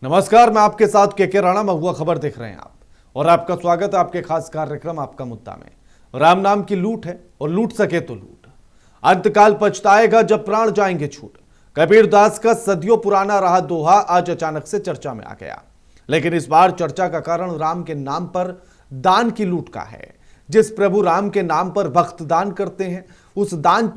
नमस्कार, मैं आपके साथ के राणा महुआ खबर देख रहे हैं आप और आपका स्वागत है आपके खास कार्यक्रम आपका मुद्दा में। राम नाम की लूट है और लूट सके तो लूट, अंतकाल पछताएगा जब प्राण जाएंगे छूट। कबीरदास का सदियों पुराना रहा दोहा आज अचानक से चर्चा में आ गया, लेकिन इस बार चर्चा का कारण राम के नाम पर दान की लूट का है। जिस प्रभु राम के नाम पर भक्त दान करते हैं उस दान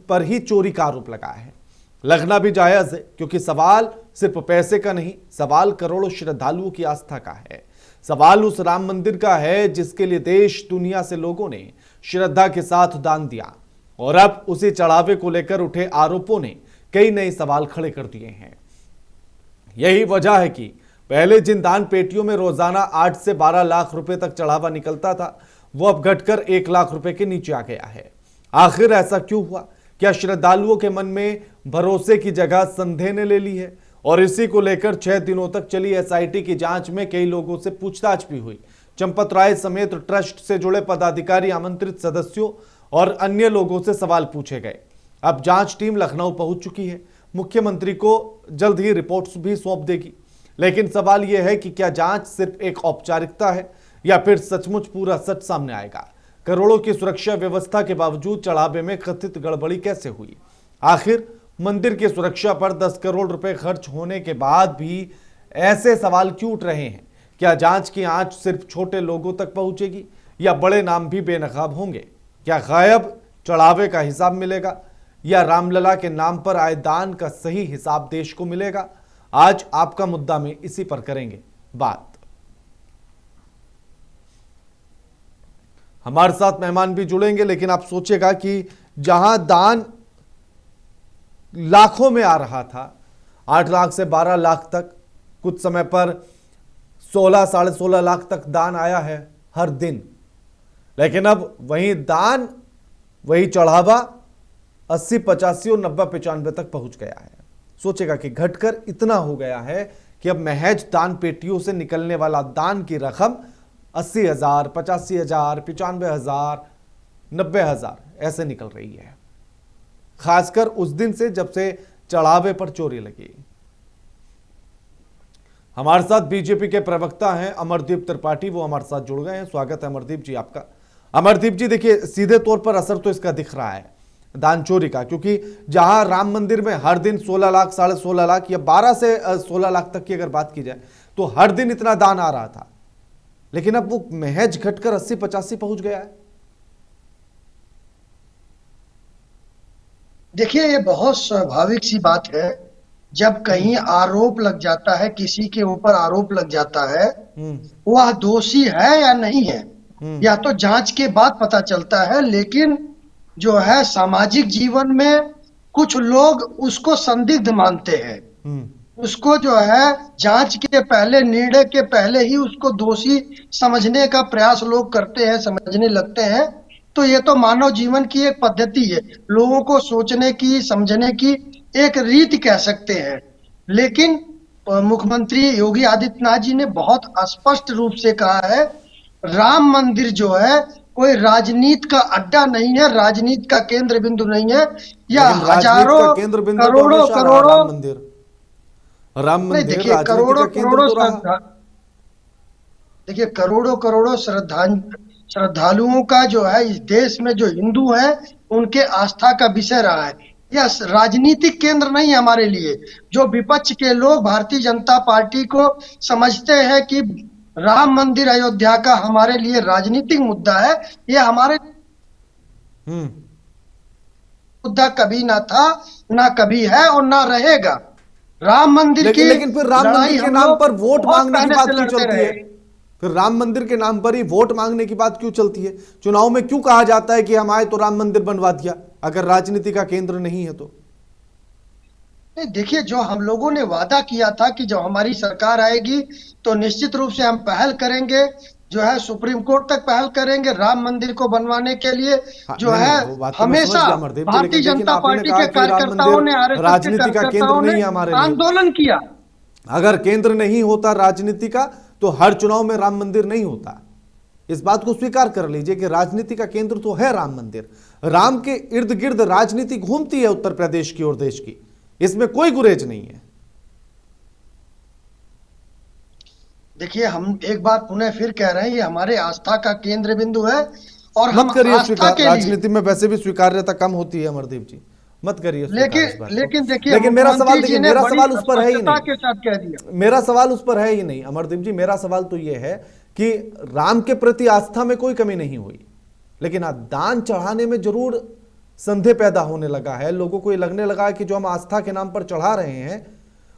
पर ही चोरी का आरोप लगा है। लगना भी जायज है, क्योंकि सवाल सिर्फ पैसे का नहीं, सवाल करोड़ों श्रद्धालुओं की आस्था का है। सवाल उस राम मंदिर का है जिसके लिए देश दुनिया से लोगों ने श्रद्धा के साथ दान दिया, और अब उसी चढ़ावे को लेकर उठे आरोपों ने कई नए सवाल खड़े कर दिए हैं। यही वजह है कि पहले जिन दान पेटियों में रोजाना 8 से 12 लाख रुपए तक चढ़ावा निकलता था, वो अब घटकर 1 लाख रुपए के नीचे आ गया है। आखिर ऐसा क्यों हुआ? क्या श्रद्धालुओं के मन में भरोसे की जगह संदेह ने ले ली है? और इसी को लेकर 6 दिनों तक चली एसआईटी की जांच में कई लोगों से पूछताछ भी हुई। चंपत राय समेत ट्रस्ट से जुड़े पदाधिकारी, आमंत्रित सदस्यों और अन्य लोगों से सवाल पूछे गए। अब जांच टीम लखनऊ पहुंच चुकी है, मुख्यमंत्री को जल्द ही रिपोर्ट्स भी सौंप देगी। लेकिन सवाल यह है कि क्या जांच सिर्फ एक औपचारिकता है या फिर सचमुच पूरा सच सामने आएगा? करोड़ों की सुरक्षा व्यवस्था के बावजूद चढ़ावे में कथित गड़बड़ी कैसे हुई? आखिर मंदिर की सुरक्षा पर 10 करोड़ रुपए खर्च होने के बाद भी ऐसे सवाल क्यों उठ रहे हैं? क्या जांच की आंच सिर्फ छोटे लोगों तक पहुंचेगी या बड़े नाम भी बेनकाब होंगे? क्या गायब चढ़ावे का हिसाब मिलेगा या रामलला के नाम पर आए दान का सही हिसाब देश को मिलेगा? आज आपका मुद्दा में इसी पर करेंगे बात। हमारे साथ मेहमान भी जुड़ेंगे, लेकिन आप सोचेगा कि जहां दान लाखों में आ रहा था, 8 लाख से 12 लाख तक, कुछ समय पर 16 साढ़े 16 लाख तक दान आया है हर दिन, लेकिन अब वही चढ़ावा 80, 85 और 90, 95 तक पहुंच गया है। सोचेगा कि घटकर इतना हो गया है कि अब महज दान पेटियों से निकलने वाला दान की रकम 80,000, 85,000, 95,000, 90,000 ऐसे निकल रही है, खासकर उस दिन से जब से चढ़ावे पर चोरी लगी। हमारे साथ बीजेपी के प्रवक्ता हैं अमरदीप त्रिपाठी, वो हमारे साथ जुड़ गए हैं। स्वागत है अमरदीप जी आपका। अमरदीप जी, देखिए, सीधे तौर पर असर तो इसका दिख रहा है दान चोरी का, क्योंकि जहां राम मंदिर में हर दिन 16 लाख, साढ़े 16 लाख या 12 से 16 लाख तक की अगर बात की जाए तो हर दिन इतना दान आ रहा था, लेकिन अब वो महज घटकर 80, 85 पहुंच गया है। देखिए, ये बहुत स्वाभाविक सी बात है। जब कहीं आरोप लग जाता है, किसी के ऊपर आरोप लग जाता है, वह दोषी है या नहीं है, या तो जांच के बाद पता चलता है। लेकिन जो है, सामाजिक जीवन में कुछ लोग उसको संदिग्ध मानते हैं। उसको जो है जांच के पहले, निर्णय के पहले ही उसको दोषी समझने का प्रयास लोग करते हैं, समझने लगते हैं। तो ये तो मानव जीवन की एक पद्धति है, लोगों को सोचने की, समझने की एक रीति कह सकते हैं। लेकिन मुख्यमंत्री योगी आदित्यनाथ जी ने बहुत स्पष्ट रूप से कहा है, राम मंदिर जो है कोई राजनीति का अड्डा नहीं है, राजनीति का केंद्र बिंदु नहीं है। या हजारों, केंद्र बिंदु तो करोड़ों हमेशा रहा करोड़ों, राम नहीं, मंदिर देखिए, राजनीति का केंद्र तो रहा। देखिए, करोड़ों करोड़ों श्रद्धालुओं का जो है, इस देश में जो हिंदू हैं उनके आस्था का विषय रहा है। यह राजनीतिक केंद्र नहीं है हमारे लिए। जो विपक्ष के लोग भारतीय जनता पार्टी को समझते हैं कि राम मंदिर अयोध्या का हमारे लिए राजनीतिक मुद्दा है, यह हमारे मुद्दा कभी ना था, ना कभी है और ना रहेगा। राम मंदिर की लेकिन फिर राम मंदिर के नाम पर वोट मांगने की बात क्यों चलती है? फिर राम मंदिर के नाम पर ही वोट मांगने की बात क्यों चलती है? चुनाव में क्यों कहा जाता है कि हम आए तो राम मंदिर बनवा दिया, अगर राजनीति का केंद्र नहीं है तो? नहीं, देखिए, जो हम लोगों ने वादा किया था कि जब हमारी सरकार आएगी तो निश्चित रूप से हम पहल करेंगे, जो है सुप्रीम कोर्ट तक पहल करेंगे राम मंदिर को बनवाने के लिए। जो है हमेशा भारतीय जनता पार्टी के कार्यकर्ताओं ने, आरएसएस के कार्यकर्ताओं ने आंदोलन किया। अगर केंद्र नहीं होता राजनीति का तो हर चुनाव में राम मंदिर नहीं होता। इस बात को स्वीकार कर लीजिए कि राजनीति का केंद्र तो है राम मंदिर। राम के इर्द गिर्द राजनीति घूमती है उत्तर प्रदेश की और देश की, इसमें कोई गुरेज नहीं है। देखिए, हम एक बार पुनः फिर कह रहे हैं, ये हमारे आस्था का केंद्र बिंदु है और हम मत करिए आस्था स्वीकार, के लिए। राजनीति में वैसे भी स्वीकार्यता कम होती है अमरदीप जी, मत करिए स्वीकार इस लेकिन बात को। लेकिन देखिए, लेकिन मेरा सवाल मुख्यमंत्री देखिए, जी ने मेरा बड़ी सवाल उस पर है ही स्पष्टता नहीं, के साथ कह दिया। मेरा सवाल उस पर है ही नहीं अमरदीप जी। मेरा सवाल तो यह है कि राम के प्रति आस्था में कोई कमी नहीं हुई, लेकिन दान चढ़ाने में जरूर संदेह पैदा होने लगा है। लोगों को ये लगने लगा है कि जो हम आस्था के नाम पर चढ़ा रहे हैं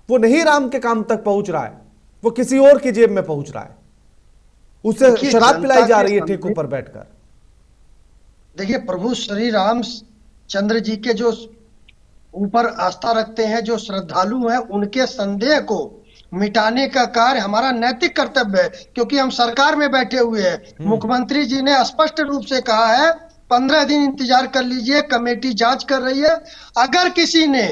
वो नहीं राम के काम तक पहुंच रहा है, वो किसी और की जेब में पहुंच रहा है, उसे देखिए, शराब पिलाई जनता जा के रही है ठेकों सामने, पर बैठकर। देखिए, प्रभु श्री राम चंद्र जी के जो ऊपर आस्था रखते हैं, जो श्रद्धालु हैं, उनके संदेह को मिटाने का कार्य हमारा नैतिक कर्तव्य है, क्योंकि हम सरकार में बैठे हुए हैं। मुख्यमंत्री जी ने स्पष्ट रूप से कहा है, 15 दिन इंतजार कर लीजिए, कमेटी जांच कर रही है। अगर किसी ने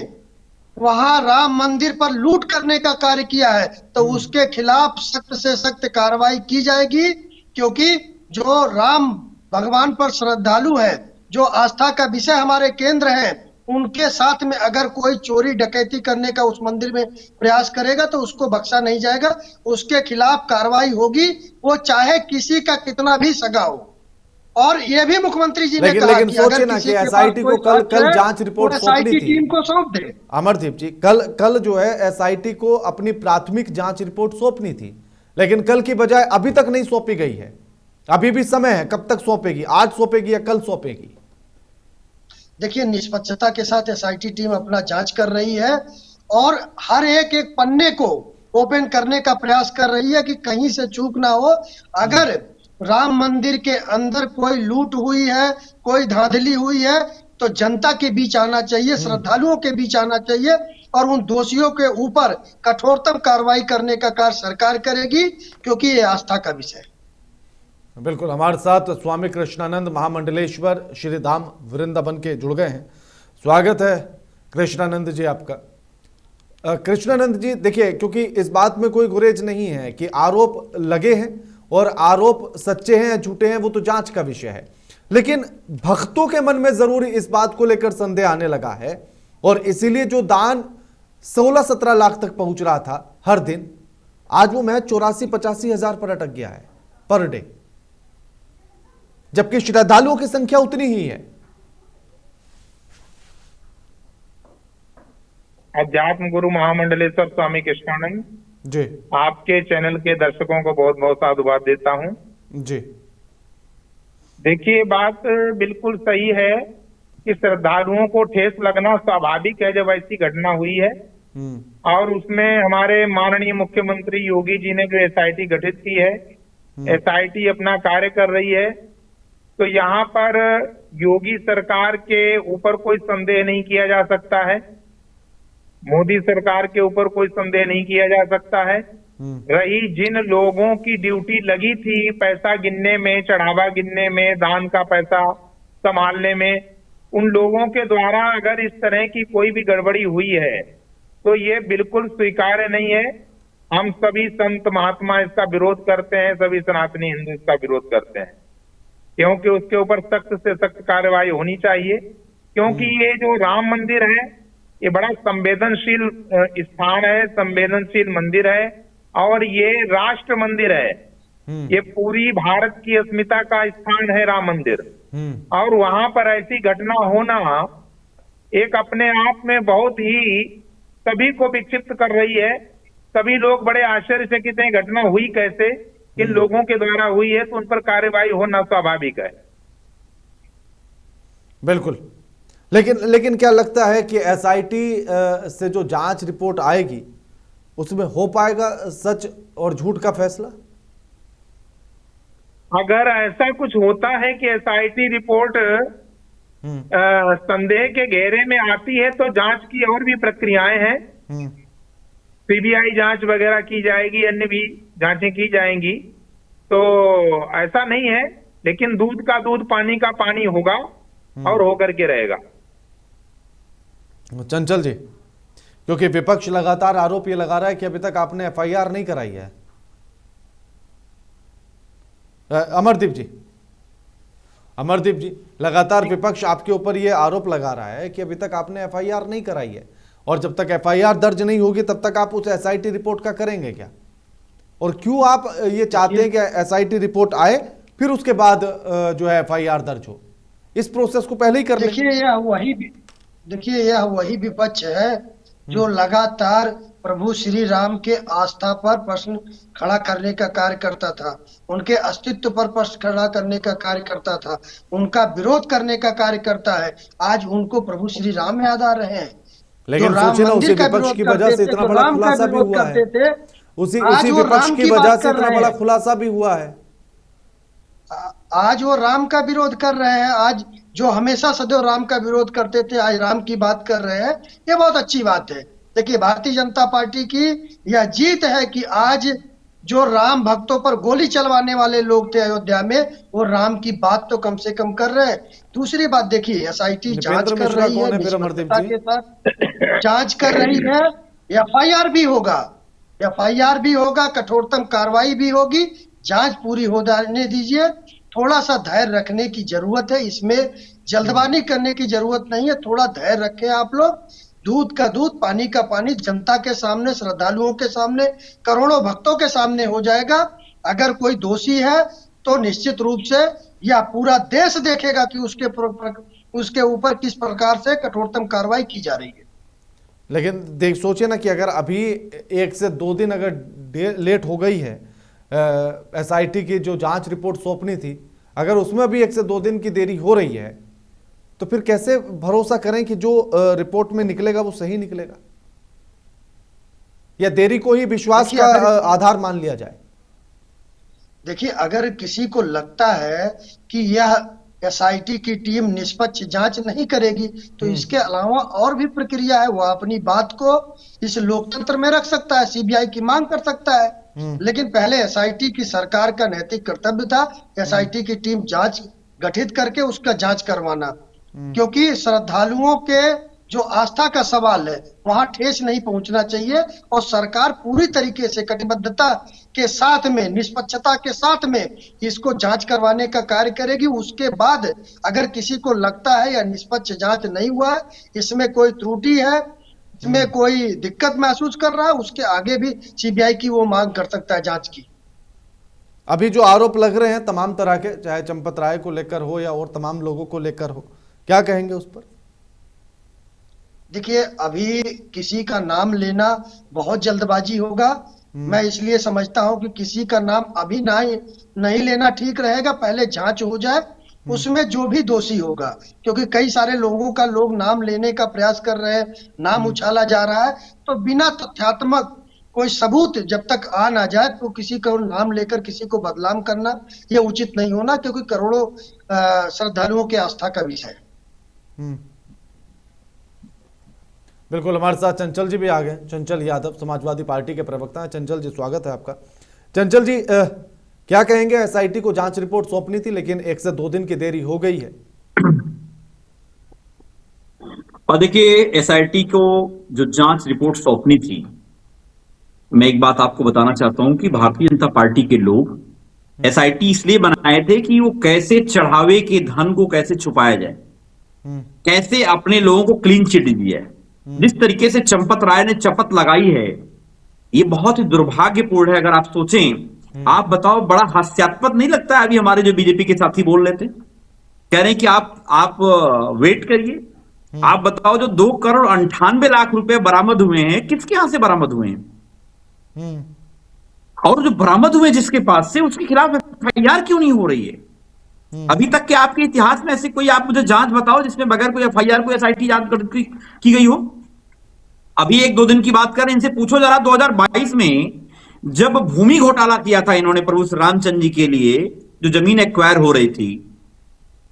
वहां राम मंदिर पर लूट करने का कार्य किया है तो उसके खिलाफ सख्त से सख्त कार्रवाई की जाएगी, क्योंकि जो राम भगवान पर श्रद्धालु है, जो आस्था का विषय हमारे केंद्र है, उनके साथ में अगर कोई चोरी डकैती करने का उस मंदिर में प्रयास करेगा तो उसको बख्शा नहीं जाएगा, उसके खिलाफ कार्रवाई होगी, वो चाहे किसी का कितना भी सगा हो। और ये भी मुख्यमंत्री जी ने लेकिन कहा लेकिन कि सोचिए अगर ना किसी कि के पास एसआईटी कोई को कल साक्ष्य कल है जांच वो रिपोर्ट सौंपनी एसआईटी थी। टीम को सौंप दे। अमरदीप जी, कल कल जो है एसआईटी को अपनी प्राथमिक जांच रिपोर्ट सौंपनी थी, लेकिन कल की बजाय अभी तक नहीं सौंपी गई है। अभी भी समय है, कब तक सौंपेगी? आज सौंपेगी या कल सौंपेगी? देखिए, निष्पक्षता के साथ एसआईटी टीम अपना जांच कर रही है और हर एक एक पन्ने को ओपन करने का प्रयास कर रही है कि कहीं से चूक ना हो। अगर राम मंदिर के अंदर कोई लूट हुई है, कोई धांधली हुई है, तो जनता के बीच आना चाहिए, श्रद्धालुओं के बीच आना चाहिए और उन दोषियों के ऊपर कठोरतम कार्रवाई करने का कार्य सरकार करेगी, क्योंकि ये आस्था का विषय है। बिल्कुल, हमारे साथ स्वामी कृष्णानंद महामंडलेश्वर श्री धाम वृंदावन के जुड़ गए हैं। स्वागत है कृष्णानंद जी आपका। कृष्णानंद जी, देखिए, क्योंकि इस बात में कोई गुरेज नहीं है कि आरोप लगे हैं और आरोप सच्चे हैं या झूठे हैं वो तो जांच का विषय है, लेकिन भक्तों के मन में जरूर इस बात को लेकर संदेह आने लगा है और इसीलिए जो दान 16-17 लाख तक पहुंच रहा था हर दिन, आज वो महज 84-85 हजार पर अटक गया है पर डे, जबकि श्रद्धालुओं की संख्या उतनी ही है। अध्यात्म गुरु महामंडलेश्वर स्वामी कृष्णानंद जी, आपके चैनल के दर्शकों को बहुत बहुत साधुवाद देता हूं। जी, देखिए, बात बिल्कुल सही है कि श्रद्धालुओं को ठेस लगना स्वाभाविक है जब ऐसी घटना हुई है। और उसमें हमारे माननीय मुख्यमंत्री योगी जी ने जो एसआईटी गठित की है, एसआईटी अपना कार्य कर रही है, तो यहाँ पर योगी सरकार के ऊपर कोई संदेह नहीं किया जा सकता है, मोदी सरकार के ऊपर कोई संदेह नहीं किया जा सकता है। रही जिन लोगों की ड्यूटी लगी थी पैसा गिनने में, चढ़ावा गिनने में, दान का पैसा संभालने में, उन लोगों के द्वारा अगर इस तरह की कोई भी गड़बड़ी हुई है तो ये बिल्कुल स्वीकार्य नहीं है। हम सभी संत महात्मा इसका विरोध करते हैं, सभी सनातनी हिंदू इसका विरोध करते हैं, क्योंकि उसके ऊपर सख्त से सख्त कार्रवाई होनी चाहिए। क्योंकि ये जो राम मंदिर है ये बड़ा संवेदनशील स्थान है, संवेदनशील मंदिर है और ये राष्ट्र मंदिर है। ये पूरी भारत की अस्मिता का स्थान है राम मंदिर, और वहां पर ऐसी घटना होना एक अपने आप में बहुत ही सभी को विक्षिप्त कर रही है। सभी लोग बड़े आश्चर्यचकित हैं, घटना हुई कैसे, इन लोगों के द्वारा हुई है, तो उन पर कार्रवाई होना स्वाभाविक है। बिल्कुल, लेकिन क्या लगता है कि एसआईटी से जो जांच रिपोर्ट आएगी उसमें हो पाएगा सच और झूठ का फैसला? अगर ऐसा कुछ होता है कि एसआईटी रिपोर्ट संदेह के घेरे में आती है तो जांच की और भी प्रक्रियाएं हैं, सीबीआई जांच वगैरह की जाएगी, अन्य भी जांचें की जाएंगी। तो ऐसा नहीं है, लेकिन दूध का दूध पानी का पानी होगा और होकर के रहेगा। चंचल जी, क्योंकि विपक्ष लगातार आरोप ये लगा रहा है कि अभी तक आपने एफआईआर नहीं कराई है। अमरदीप जी, लगातार विपक्ष आपके ऊपर ये आरोप लगा रहा है कि अभी तक आपने एफआईआर नहीं कराई है, और जब तक एफआईआर दर्ज नहीं होगी तब तक आप उस एसआईटी रिपोर्ट का करेंगे क्या? और क्यों आप ये चाहते हैं कि एसआईटी रिपोर्ट आए फिर उसके बाद जो है एफआईआर दर्ज हो? इस प्रोसेस को पहले ही कर लें। देखिए यह वही विपक्ष है जो लगातार प्रभु श्री राम के आस्था पर प्रश्न खड़ा करने का कार्य करता था, उनके अस्तित्व पर प्रश्न खड़ा करने का कार्य करता था, उनका विरोध करने का कार्य करता है। आज उनको प्रभु श्री राम याद आ रहे हैं। लेकिन सोचिए ना, उसी विपक्ष की वजह से इतना बड़ा खुलासा भी हुआ है। उसी विपक्ष की वजह से इतना बड़ा खुलासा भी हुआ है। आज वो राम का विरोध कर रहे हैं। आज जो हमेशा सदैव राम का विरोध करते थे, आज राम की बात कर रहे हैं। ये बहुत अच्छी बात है। देखिए, भारतीय जनता पार्टी की यह जीत है कि आज जो राम भक्तों पर गोली चलवाने वाले लोग थे अयोध्या में, वो राम की बात तो कम से कम कर रहे हैं। दूसरी बात देखिए, एसआईटी जांच कर रही है, निष्पक्षता के साथ जांच कर रही है। एफआईआर भी होगा, कठोरतम कार्रवाई भी होगी। जांच पूरी हो जाने दीजिए। थोड़ा सा धैर्य रखने की जरूरत है, इसमें जल्दबाजी करने की जरूरत नहीं है। थोड़ा धैर्य रखें आप लोग। दूध का दूध, पानी का पानी जनता के सामने, श्रद्धालुओं के सामने, करोड़ों भक्तों के सामने हो जाएगा। अगर कोई दोषी है तो निश्चित रूप से यह पूरा देश देखेगा कि उसके ऊपर किस प्रकार से कठोरतम कार्रवाई की जा रही है। लेकिन सोचिए ना कि अगर अभी 1 से 2 दिन अगर लेट हो गई है एसआईटी की जो जांच रिपोर्ट सौंपनी थी, अगर उसमें भी 1 से 2 दिन की देरी हो रही है, तो फिर कैसे भरोसा करें कि जो रिपोर्ट में निकलेगा वो सही निकलेगा? या देरी को ही विश्वास का आधार मान लिया जाए? देखिए, अगर किसी को लगता है कि यह एसआईटी की टीम निष्पक्ष जांच नहीं करेगी, तो इसके अलावा और भी प्रक्रिया है। वह अपनी बात को इस लोकतंत्र में रख सकता है, सीबीआई की मांग कर सकता है। लेकिन पहले एसआईटी की सरकार का नैतिक कर्तव्य था एसआईटी की टीम जांच गठित करके उसका जांच करवाना, क्योंकि श्रद्धालुओं के जो आस्था का सवाल है वहां ठेस नहीं पहुंचना चाहिए। और सरकार पूरी तरीके से कटिबद्धता के साथ में, निष्पक्षता के साथ में इसको जांच करवाने का कार्य करेगी। उसके बाद अगर किसी को लगता है या निष्पक्ष जांच नहीं हुआ है, इसमें कोई त्रुटि है, इसमें कोई दिक्कत महसूस कर रहा है, उसके आगे भी सीबीआई की वो मांग कर सकता है जांच की। अभी जो आरोप लग रहे हैं तमाम तरह के, चाहे चंपत राय को लेकर हो या और तमाम लोगों को लेकर हो, क्या कहेंगे उस पर? देखिए, अभी किसी का नाम लेना बहुत जल्दबाजी होगा। मैं इसलिए समझता हूं कि किसी का नाम अभी नहीं लेना ठीक रहेगा। पहले जांच हो जाए, उसमें जो भी दोषी होगा, क्योंकि कई सारे लोगों का लोग नाम लेने का प्रयास कर रहे हैं, नाम उछाला जा रहा है। तो बिना तथ्यात्मक कोई सबूत जब तक आ ना जाए, तो किसी का नाम लेकर किसी को बदनाम करना यह उचित नहीं होना, क्योंकि करोड़ों श्रद्धालुओं के आस्था का विषय है। बिल्कुल, हमारे साथ चंचल जी भी आ गए। चंचल यादव, समाजवादी पार्टी के प्रवक्ता हैं। चंचल जी, स्वागत है आपका। चंचल जी, क्या कहेंगे? एसआईटी को जांच रिपोर्ट सौंपनी थी, लेकिन 1 से 2 दिन की देरी हो गई है। और देखिए, एसआईटी को जो जांच रिपोर्ट सौंपनी थी, मैं एक बात आपको बताना चाहता हूं कि भारतीय जनता पार्टी के लोग एसआईटी इसलिए बनाए थे कि वो कैसे चढ़ावे के धन को कैसे छुपाया जाए, कैसे अपने लोगों को क्लीन चिट दी जाए। जिस तरीके से चंपत राय ने चपत लगाई है, ये बहुत ही दुर्भाग्यपूर्ण है। अगर आप सोचें, आप बताओ, बड़ा हास्यास्पद नहीं लगता है? अभी हमारे जो बीजेपी के साथी बोल रहे थे, कह रहे हैं कि आप वेट करिए। आप बताओ, जो 2,98,00,000 रुपए बरामद हुए हैं, किसके यहां से बरामद हुए हैं? और जो बरामद हुए जिसके पास से, उसके खिलाफ एफआईआर क्यों नहीं हो रही है? अभी तक के आपके इतिहास में ऐसे कोई आप मुझे जांच बताओ जिसमें बगैर कोई एफआईआर को एसआईटी जांच की गई हो। अभी 1-2 दिन की बात करें, इनसे पूछो जरा, 2022 में जब भूमि घोटाला किया था इन्होंने प्रभु रामचंद्र जी के लिए, जो जमीन एक्वायर हो रही थी,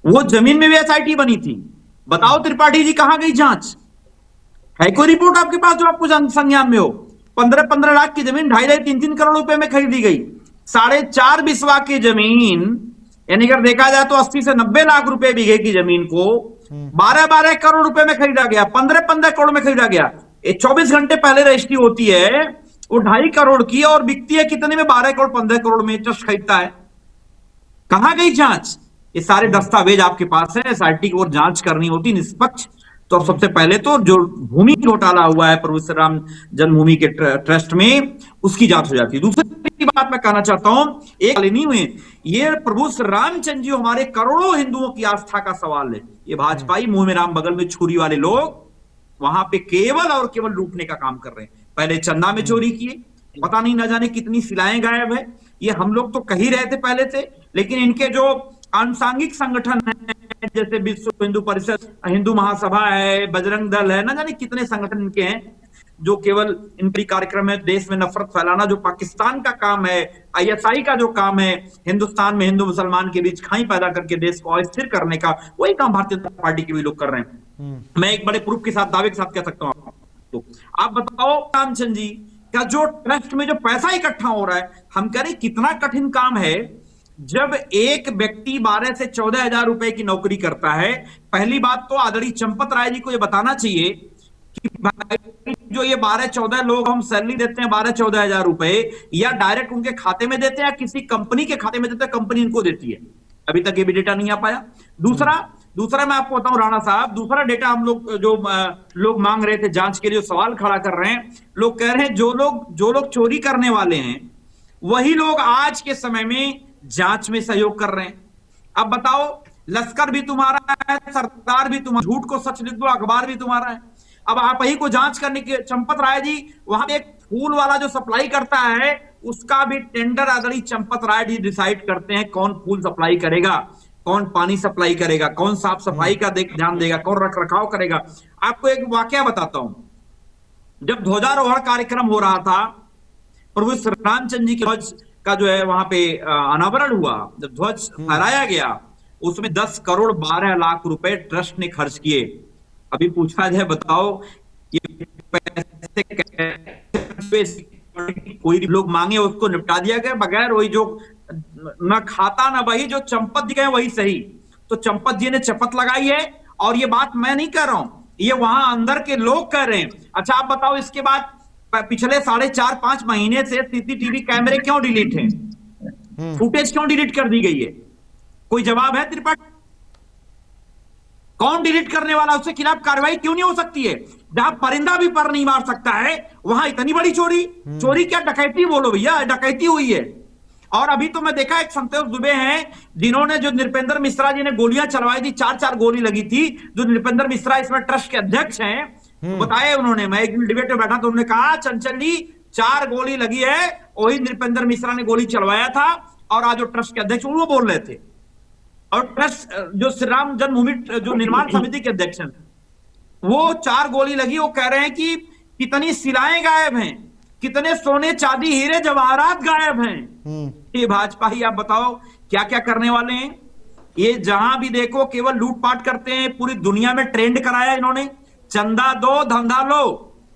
वो जमीन में भी एसआईटी बनी थी। बताओ त्रिपाठी जी, कहां गई जांच? है कोई रिपोर्ट आपके पास जो आपको संज्ञान में हो? 15-15 लाख की जमीन 2.5-3-3 करोड़ रुपए में खरीदी गई। 4.5 बिस्वा की जमीन, यानी अगर देखा जाए तो 80 से 90 लाख रुपए बीघे की जमीन को 12-12 करोड़ रुपए में खरीदा गया, 15-15 करोड़ में खरीदा गया। 24 घंटे पहले रजिस्ट्री होती है, वो 2.5 करोड़ की और बिकती है कितने में? 12 करोड़ 15 करोड़ में ट्रस्ट खरीदता है। कहां गई जांच? ये सारे दस्तावेज आपके पास है। एसआईटी की ओर जांच करनी होती निष्पक्ष, तो सबसे पहले तो जो भूमि घोटाला हुआ है प्रभु श्री राम जन्मभूमि के ट्रस्ट में, उसकी जांच हो जाती है। दूसरी दूसरी बात मैं कहना चाहता हूं, एक नहीं हुए, ये प्रभु श्री रामचंद्र जी हमारे करोड़ों हिंदुओं की आस्था का सवाल है। ये भाजपाई मुंह में राम बगल में छुरी वाले लोग वहां पे केवल और केवल लूटने का काम कर रहे हैं। पहले चंदा में चोरी किए, पता नहीं न जाने कितनी सिलाएं गायब है। ये हम लोग तो कह ही रहे थे पहले से, लेकिन इनके जो आनुषांगिक संगठन है जैसे विश्व हिंदू परिषद, हिंदू महासभा है, बजरंग दल है, न जाने कितने संगठन इनके हैं जो केवल इनकी कार्यक्रम है देश में नफरत फैलाना, जो पाकिस्तान का काम है, आईएसआई का जो काम है हिंदुस्तान में हिंदू मुसलमान के बीच खाई पैदा करके देश को अस्थिर करने का, वही काम भारतीय जनता पार्टी के भी लोग कर रहे हैं। मैं एक बड़े प्रूफ के साथ, दावे के साथ कह सकता हूं। तो आप बताओ रामचंद्र जी का जो ट्रस्ट में जो पैसा इकट्ठा हो रहा है, हम कह रहे कितना कठिन काम है। जब एक व्यक्ति 12 से 14 हजार रुपए की नौकरी करता है, पहली बात तो आदरणीय चंपत राय जी को यह बताना चाहिए कि भाई जो ये 12-14 लोग हम सैलरी देते हैं 12-14 हजार रुपए, या डायरेक्ट उनके खाते में देते हैं या किसी कंपनी के खाते में देते हैं, कंपनी इनको देती है। अभी तक ये भी डेटा नहीं आ पाया। दूसरा मैं आपको बताऊं राणा साहब, दूसरा डेटा हम लोग जो लोग मांग रहे थे जांच के लिए, सवाल खड़ा कर रहे हैं, लोग कह रहे हैं जो लोग चोरी करने वाले हैं वही लोग आज के समय में जांच में सहयोग कर रहे हैं। अब बताओ, लश्कर भी तुम्हारा है, सरकार भी तुम्हारा, झूठ को सच लिख दो, अखबार भी तुम्हारा है। अब आप ही को जांच करने के, चंपत राय जी वहां एक फूल वाला जो सप्लाई करता है उसका भी टेंडर आदरणीय चंपत राय जी डिसाइड करते हैं कौन फूल सप्लाई करेगा, कौन पानी सप्लाई करेगा, कौन साफ सफाई का ध्यान देगा, कौन रख रखाव करेगा। आपको एक वाकया बताता हूं, जब ध्वजारोहण कार्यक्रम हो रहा था, प्रभु श्री रामचंद्र जी के ध्वज का जो है वहां पे अनावरण हुआ, जब ध्वज फहराया गया, उसमें 10 करोड़ 12 लाख रुपए ट्रस्ट ने खर्च किए। अभी पूछा जाए, बताओ ये पैसे कोई लोग मांगे उसको निपटा दिया गया बगैर, वही जो न खाता न वही जो चंपत जी गए वही सही। तो चंपत जी ने चपत लगाई है, और ये बात मैं नहीं कह रहा हूं, ये वहां अंदर के लोग कह रहे हैं। अच्छा आप बताओ, इसके बाद पिछले 4.5-5 महीने से सीसीटीवी कैमरे क्यों डिलीट हैं, फुटेज क्यों डिलीट कर दी गई है? कोई जवाब है त्रिपाठी? कौन डिलीट करने वाला, उसके खिलाफ कार्रवाई क्यों नहीं हो सकती है? जहां परिंदा भी पर नहीं मार सकता है वहां इतनी बड़ी चोरी क्या डकैती बोलो भैया, डकैती हुई है। और अभी तो मैं देखा एक संतोष दुबे हैं जिन्होंने, जो नृपेंद्र मिश्रा जी ने गोलियां चलवाई थी, 4-4 गोली लगी थी, जो नृपेंद्र मिश्रा इसमें ट्रस्ट के अध्यक्ष हैं, तो बताए उन्होंने, मैं एक दिन डिबेट में बैठा तो उन्होंने कहा चंचल जी 4 गोली लगी है, वही नृपेंद्र मिश्रा ने गोली चलवाया था, और आज जो ट्रस्ट के अध्यक्ष वो बोल रहे थे। और ट्रस्ट जो श्री राम जन्मभूमि जो निर्माण समिति के अध्यक्ष हैं, वो 4 गोली लगी, वो कह रहे हैं कि कितनी सिलाएं गायब हैं, कितने सोने चांदी हीरे जवाहरात गायब हैं। ये भाजपा ही, आप बताओ क्या क्या करने वाले हैं? ये जहां भी देखो केवल लूटपाट करते हैं। पूरी दुनिया में ट्रेंड कराया इन्होंने, चंदा दो धंधा लो।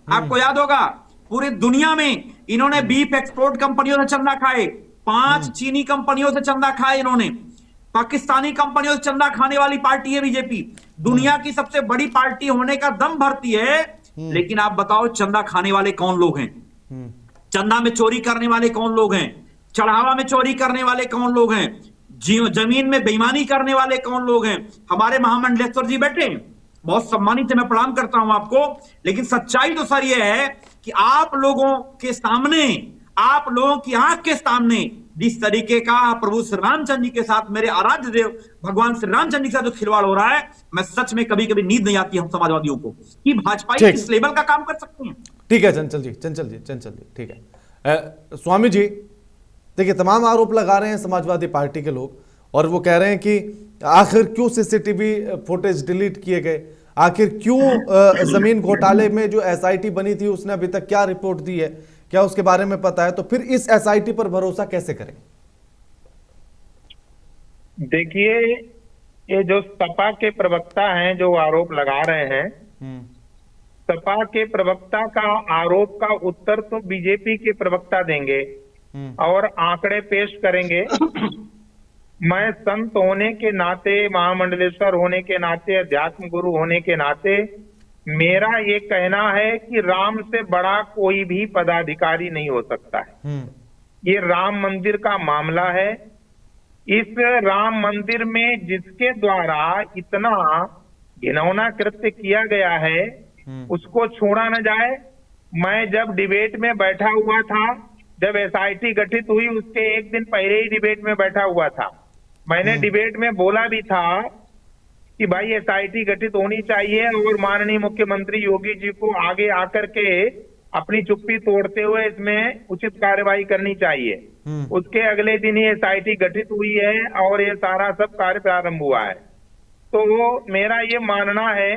आपको याद होगा पूरी दुनिया में इन्होंने बीफ एक्सपोर्ट कंपनियों से चंदा खाए, 5 चीनी कंपनियों से चंदा खाए इन्होंने, पाकिस्तानी कंपनियों से चंदा खाने वाली पार्टी है बीजेपी। दुनिया की सबसे बड़ी पार्टी होने का दम भरती है, लेकिन आप बताओ चंदा खाने वाले कौन लोग हैं? चंदा में चोरी करने वाले कौन लोग हैं? चढ़ावा में चोरी करने वाले कौन लोग हैं? जमीन में बेईमानी करने वाले कौन लोग हैं? हमारे महामंडलेश्वर जी बैठे हैं, बहुत सम्मानित है, मैं प्रणाम करता हूं आपको। लेकिन सच्चाई तो सर यह है कि आप लोगों के सामने, आप लोगों की आंख के सामने जिस तरीके का प्रभु श्री रामचंद्र जी के साथ, मेरे आराध्य देव भगवान श्री रामचंद्र जी के साथ जो खिलवाड़ हो रहा है, मैं सच में कभी कभी नींद नहीं आती हम समाजवादियों को कि भाजपा किस लेवल का काम कर सकते हैं। ठीक है चंचल जी, ठीक है। स्वामी जी देखिए, तमाम आरोप लगा रहे हैं समाजवादी पार्टी के लोग, और वो कह रहे हैं कि आखिर क्यों सीसीटीवी फुटेज डिलीट किए गए, आखिर क्यों जमीन घोटाले में जो एसआईटी बनी थी उसने अभी तक क्या रिपोर्ट दी है, क्या उसके बारे में पता है? तो फिर इस एसआईटी पर भरोसा कैसे करें? देखिए, ये जो सपा के प्रवक्ता हैं जो आरोप लगा रहे हैं, सपा के प्रवक्ता का आरोप का उत्तर तो बीजेपी के प्रवक्ता देंगे और आंकड़े पेश करेंगे। मैं संत होने के नाते, महामंडलेश्वर होने के नाते, अध्यात्म गुरु होने के नाते मेरा ये कहना है कि राम से बड़ा कोई भी पदाधिकारी नहीं हो सकता है। ये राम मंदिर का मामला है। इस राम मंदिर में जिसके द्वारा इतना घिनौना कृत्य किया गया है उसको छोड़ा न जाए। मैं जब डिबेट में बैठा हुआ था, जब एसआईटी गठित हुई उसके एक दिन पहले ही डिबेट में बैठा हुआ था। मैंने डिबेट में बोला भी था कि भाई एसआईटी गठित होनी चाहिए और माननीय मुख्यमंत्री योगी जी को आगे आकर के अपनी चुप्पी तोड़ते हुए इसमें उचित कार्रवाई करनी चाहिए। उसके अगले दिन ही एसआईटी गठित हुई है और ये सारा सब कार्य प्रारंभ हुआ है। तो मेरा ये मानना है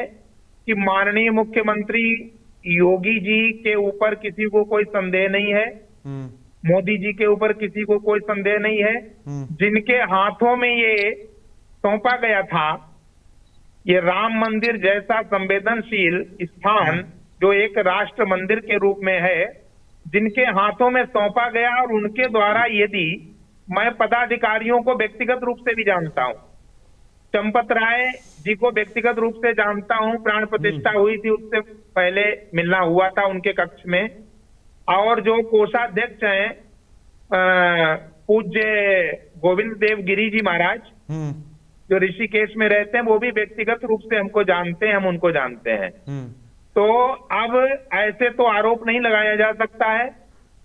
कि माननीय मुख्यमंत्री योगी जी के ऊपर किसी को कोई संदेह नहीं है, मोदी जी के ऊपर किसी को कोई संदेह नहीं है। जिनके हाथों में ये सौंपा गया था, ये राम मंदिर जैसा संवेदनशील स्थान जो एक राष्ट्र मंदिर के रूप में है, जिनके हाथों में सौंपा गया और उनके द्वारा यदि मैं पदाधिकारियों को व्यक्तिगत रूप से भी जानता हूं, चंपत राय जी को व्यक्तिगत रूप से जानता हूं, प्राण प्रतिष्ठा हुई थी उससे पहले मिलना हुआ था उनके कक्ष में, और जो कोषाध्यक्ष हैं पूज्य गोविंद देव गिरी जी महाराज जो ऋषिकेश में रहते हैं, वो भी व्यक्तिगत रूप से हमको जानते हैं, हम उनको जानते हैं। तो अब ऐसे तो आरोप नहीं लगाया जा सकता है।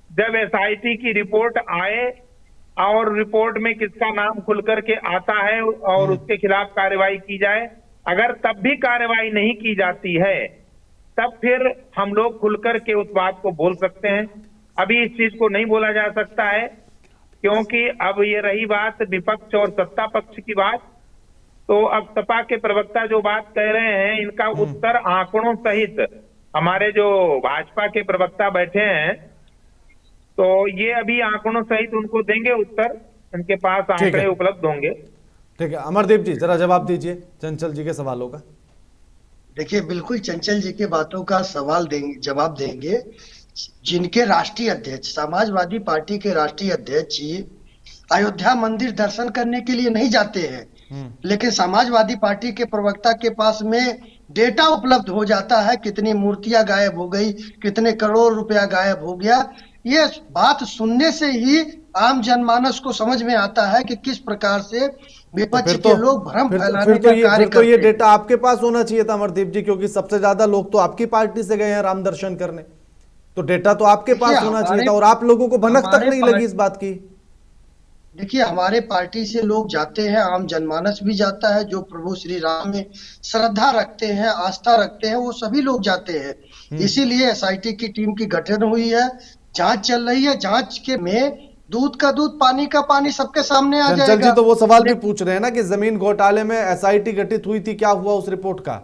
जब एसआईटी की रिपोर्ट आए और रिपोर्ट में किसका नाम खुल करके आता है और उसके खिलाफ कार्रवाई की जाए, अगर तब भी कार्रवाई नहीं की जाती है तब फिर हम लोग खुल करके उस बात को बोल सकते हैं। अभी इस चीज को नहीं बोला जा सकता है, क्योंकि अब ये रही बात विपक्ष और सत्ता पक्ष की बात। तो अब सपा के प्रवक्ता जो बात कह रहे हैं, इनका उत्तर आंकड़ों सहित हमारे जो भाजपा के प्रवक्ता बैठे हैं, तो ये अभी आंकड़ों सहित उनको देंगे उत्तर, उनके पास आंकड़े उपलब्ध होंगे। ठीक है, अमरदीप जी जरा जवाब दीजिए चंचल जी के सवालों का। देखिए, बिल्कुल चंचल जी के बातों का जवाब देंगे। जिनके राष्ट्रीय अध्यक्ष, समाजवादी पार्टी के राष्ट्रीय अध्यक्ष जी अयोध्या मंदिर दर्शन करने के लिए नहीं जाते हैं, लेकिन समाजवादी पार्टी के प्रवक्ता के पास में डेटा उपलब्ध हो जाता है, कितनी मूर्तियां गायब हो गई, कितने करोड़ रुपया गायब हो गया। ये बात सुनने से ही आम जनमानस को समझ में आता है कि किस प्रकार से विपक्ष के लोग भ्रम फैलाने का कार्य करते हैं। तो ये डेटा आपके पास होना चाहिए था अमरदीप जी, क्योंकि सबसे ज्यादा लोग तो आपकी पार्टी से गए हैं राम दर्शन करने, तो डेटा तो आपके पास होना चाहिए था, और आप लोगों को भनक तक नहीं लगी इस बात की। देखिए, हमारे पार्टी से लोग जाते हैं, आम जनमानस भी जाता है, जो प्रभु श्री राम में श्रद्धा रखते हैं, आस्था रखते हैं, वो सभी लोग जाते हैं। इसीलिए एसआईटी की टीम की गठन हुई है, जांच चल रही है। जांच के में दूध का दूध, पानी का पानी सबके सामने आ जाएगा। चंचल जी तो वो सवाल भी पूछ रहे हैं ना कि जमीन घोटाले में एसआईटी गठित हुई थी, क्या हुआ उस रिपोर्ट का?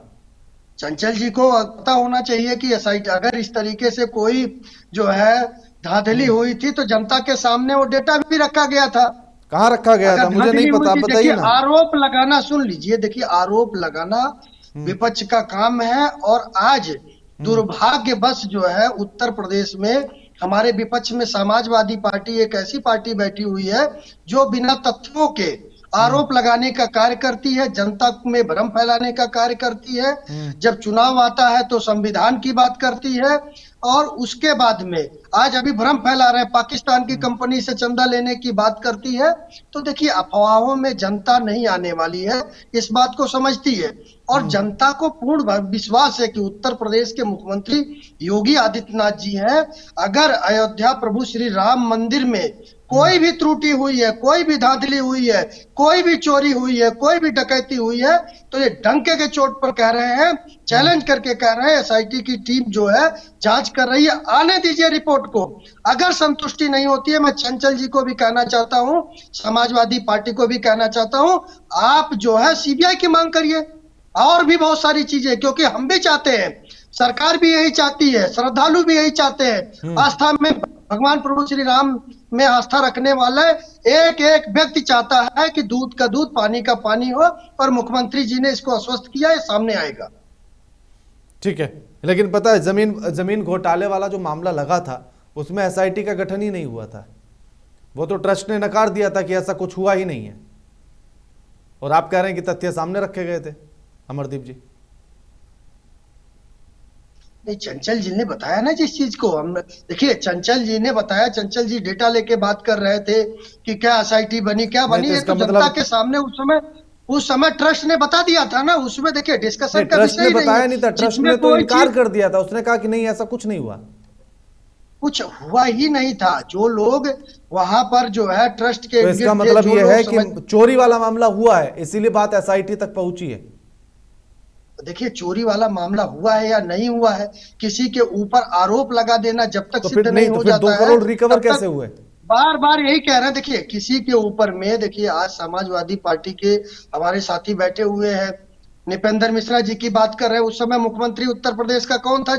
चंचल जी को पता होना चाहिए कि एसआईटी अगर इस तरीके से कोई जो है धांधली हुई थी तो जनता के सामने वो डेटा भी रखा गया था। कहाँ रखा गया था मुझे नहीं पता, बताइए ना। आरोप लगाना, सुन लीजिए, देखिए आरोप लगाना विपक्ष का काम है, और आज दुर्भाग्यवश जो है उत्तर प्रदेश में हमारे विपक्ष में समाजवादी पार्टी एक ऐसी पार्टी बैठी हुई है जो बिना तथ्यों के आरोप लगाने का कार्य करती है, जनता में भ्रम फैलाने का कार्य करती है। जब चुनाव आता है तो संविधान की बात करती है, और उसके बाद में आज अभी भ्रम फैला रहे हैं, पाकिस्तान की कंपनी से चंदा लेने की बात करती है। तो देखिए, अफवाहों में जनता नहीं आने वाली है, इस बात को समझती है, और जनता को पूर्ण विश्वास है कि उत्तर प्रदेश के मुख्यमंत्री योगी आदित्यनाथ जी हैं। अगर अयोध्या प्रभु श्री राम मंदिर में कोई भी त्रुटि हुई है, कोई भी धांधली हुई है, कोई भी चोरी हुई है, कोई भी डकैती हुई है, तो ये डंके के चोट पर कह रहे हैं, चैलेंज करके कह रहे हैं, एसआईटी की टीम जो है जांच कर रही है, आने दीजिए रिपोर्ट को। अगर संतुष्टि नहीं होती है, मैं चंचल जी को भी कहना चाहता हूं, समाजवादी पार्टी को भी कहना चाहता हूं, आप जो है सीबीआई की मांग करिए, और भी बहुत सारी चीजें, क्योंकि हम भी चाहते हैं, सरकार भी यही चाहती है, श्रद्धालु भी यही चाहते हैं। आस्था में भगवान प्रभु श्री राम में आस्था रखने वाला एक एक व्यक्ति चाहता है कि दूध का दूध, पानी का पानी हो, और मुख्यमंत्री जी ने इसको आश्वस्त किया है, सामने आएगा। ठीक है, लेकिन पता है जमीन घोटाले वाला जो मामला लगा था उसमें एसआईटी का गठन ही नहीं हुआ था, वो तो ट्रस्ट ने नकार दिया था कि ऐसा कुछ हुआ ही नहीं है, और आप कह रहे हैं कि तथ्य सामने रखे गए थे। अमरदीप जी, नहीं, चंचल जी ने बताया ना जिस चीज को, हम देखिए चंचल जी ने बताया, चंचल जी डेटा लेके बात कर रहे थे कि क्या एसआईटी बनी, क्या बनी, ये तो जनता के सामने उस समय ट्रस्ट ने बता दिया था ना, उसमें देखिए डिस्कशन का विषय बताया नहीं था, ट्रस्ट ने तो इनकार कर दिया था, उसने कहा कि नहीं ऐसा कुछ नहीं हुआ। कुछ हुआ ही नहीं था। जो लोग वहां पर जो है ट्रस्ट के तो इसका गिर्द थे, मतलब जो ये लोग है कि चोरी वाला मामला हुआ है, इसीलिए बात एसआईटी तक पहुंची है। देखिए, चोरी वाला मामला हुआ है या नहीं हुआ है, किसी के ऊपर आरोप लगा देना जब तक तो सिद्ध फिर नहीं तो हो फिर 2 जाता है, करोड़ रिकवर तब कैसे तक हुए? बार बार यही कह रहे हैं। देखिए, किसी के ऊपर में, देखिए आज समाजवादी पार्टी के हमारे साथी बैठे हुए हैं, नृपेंद्र मिश्रा जी की बात कर रहे हैं। उस समय मुख्यमंत्री उत्तर प्रदेश का कौन था,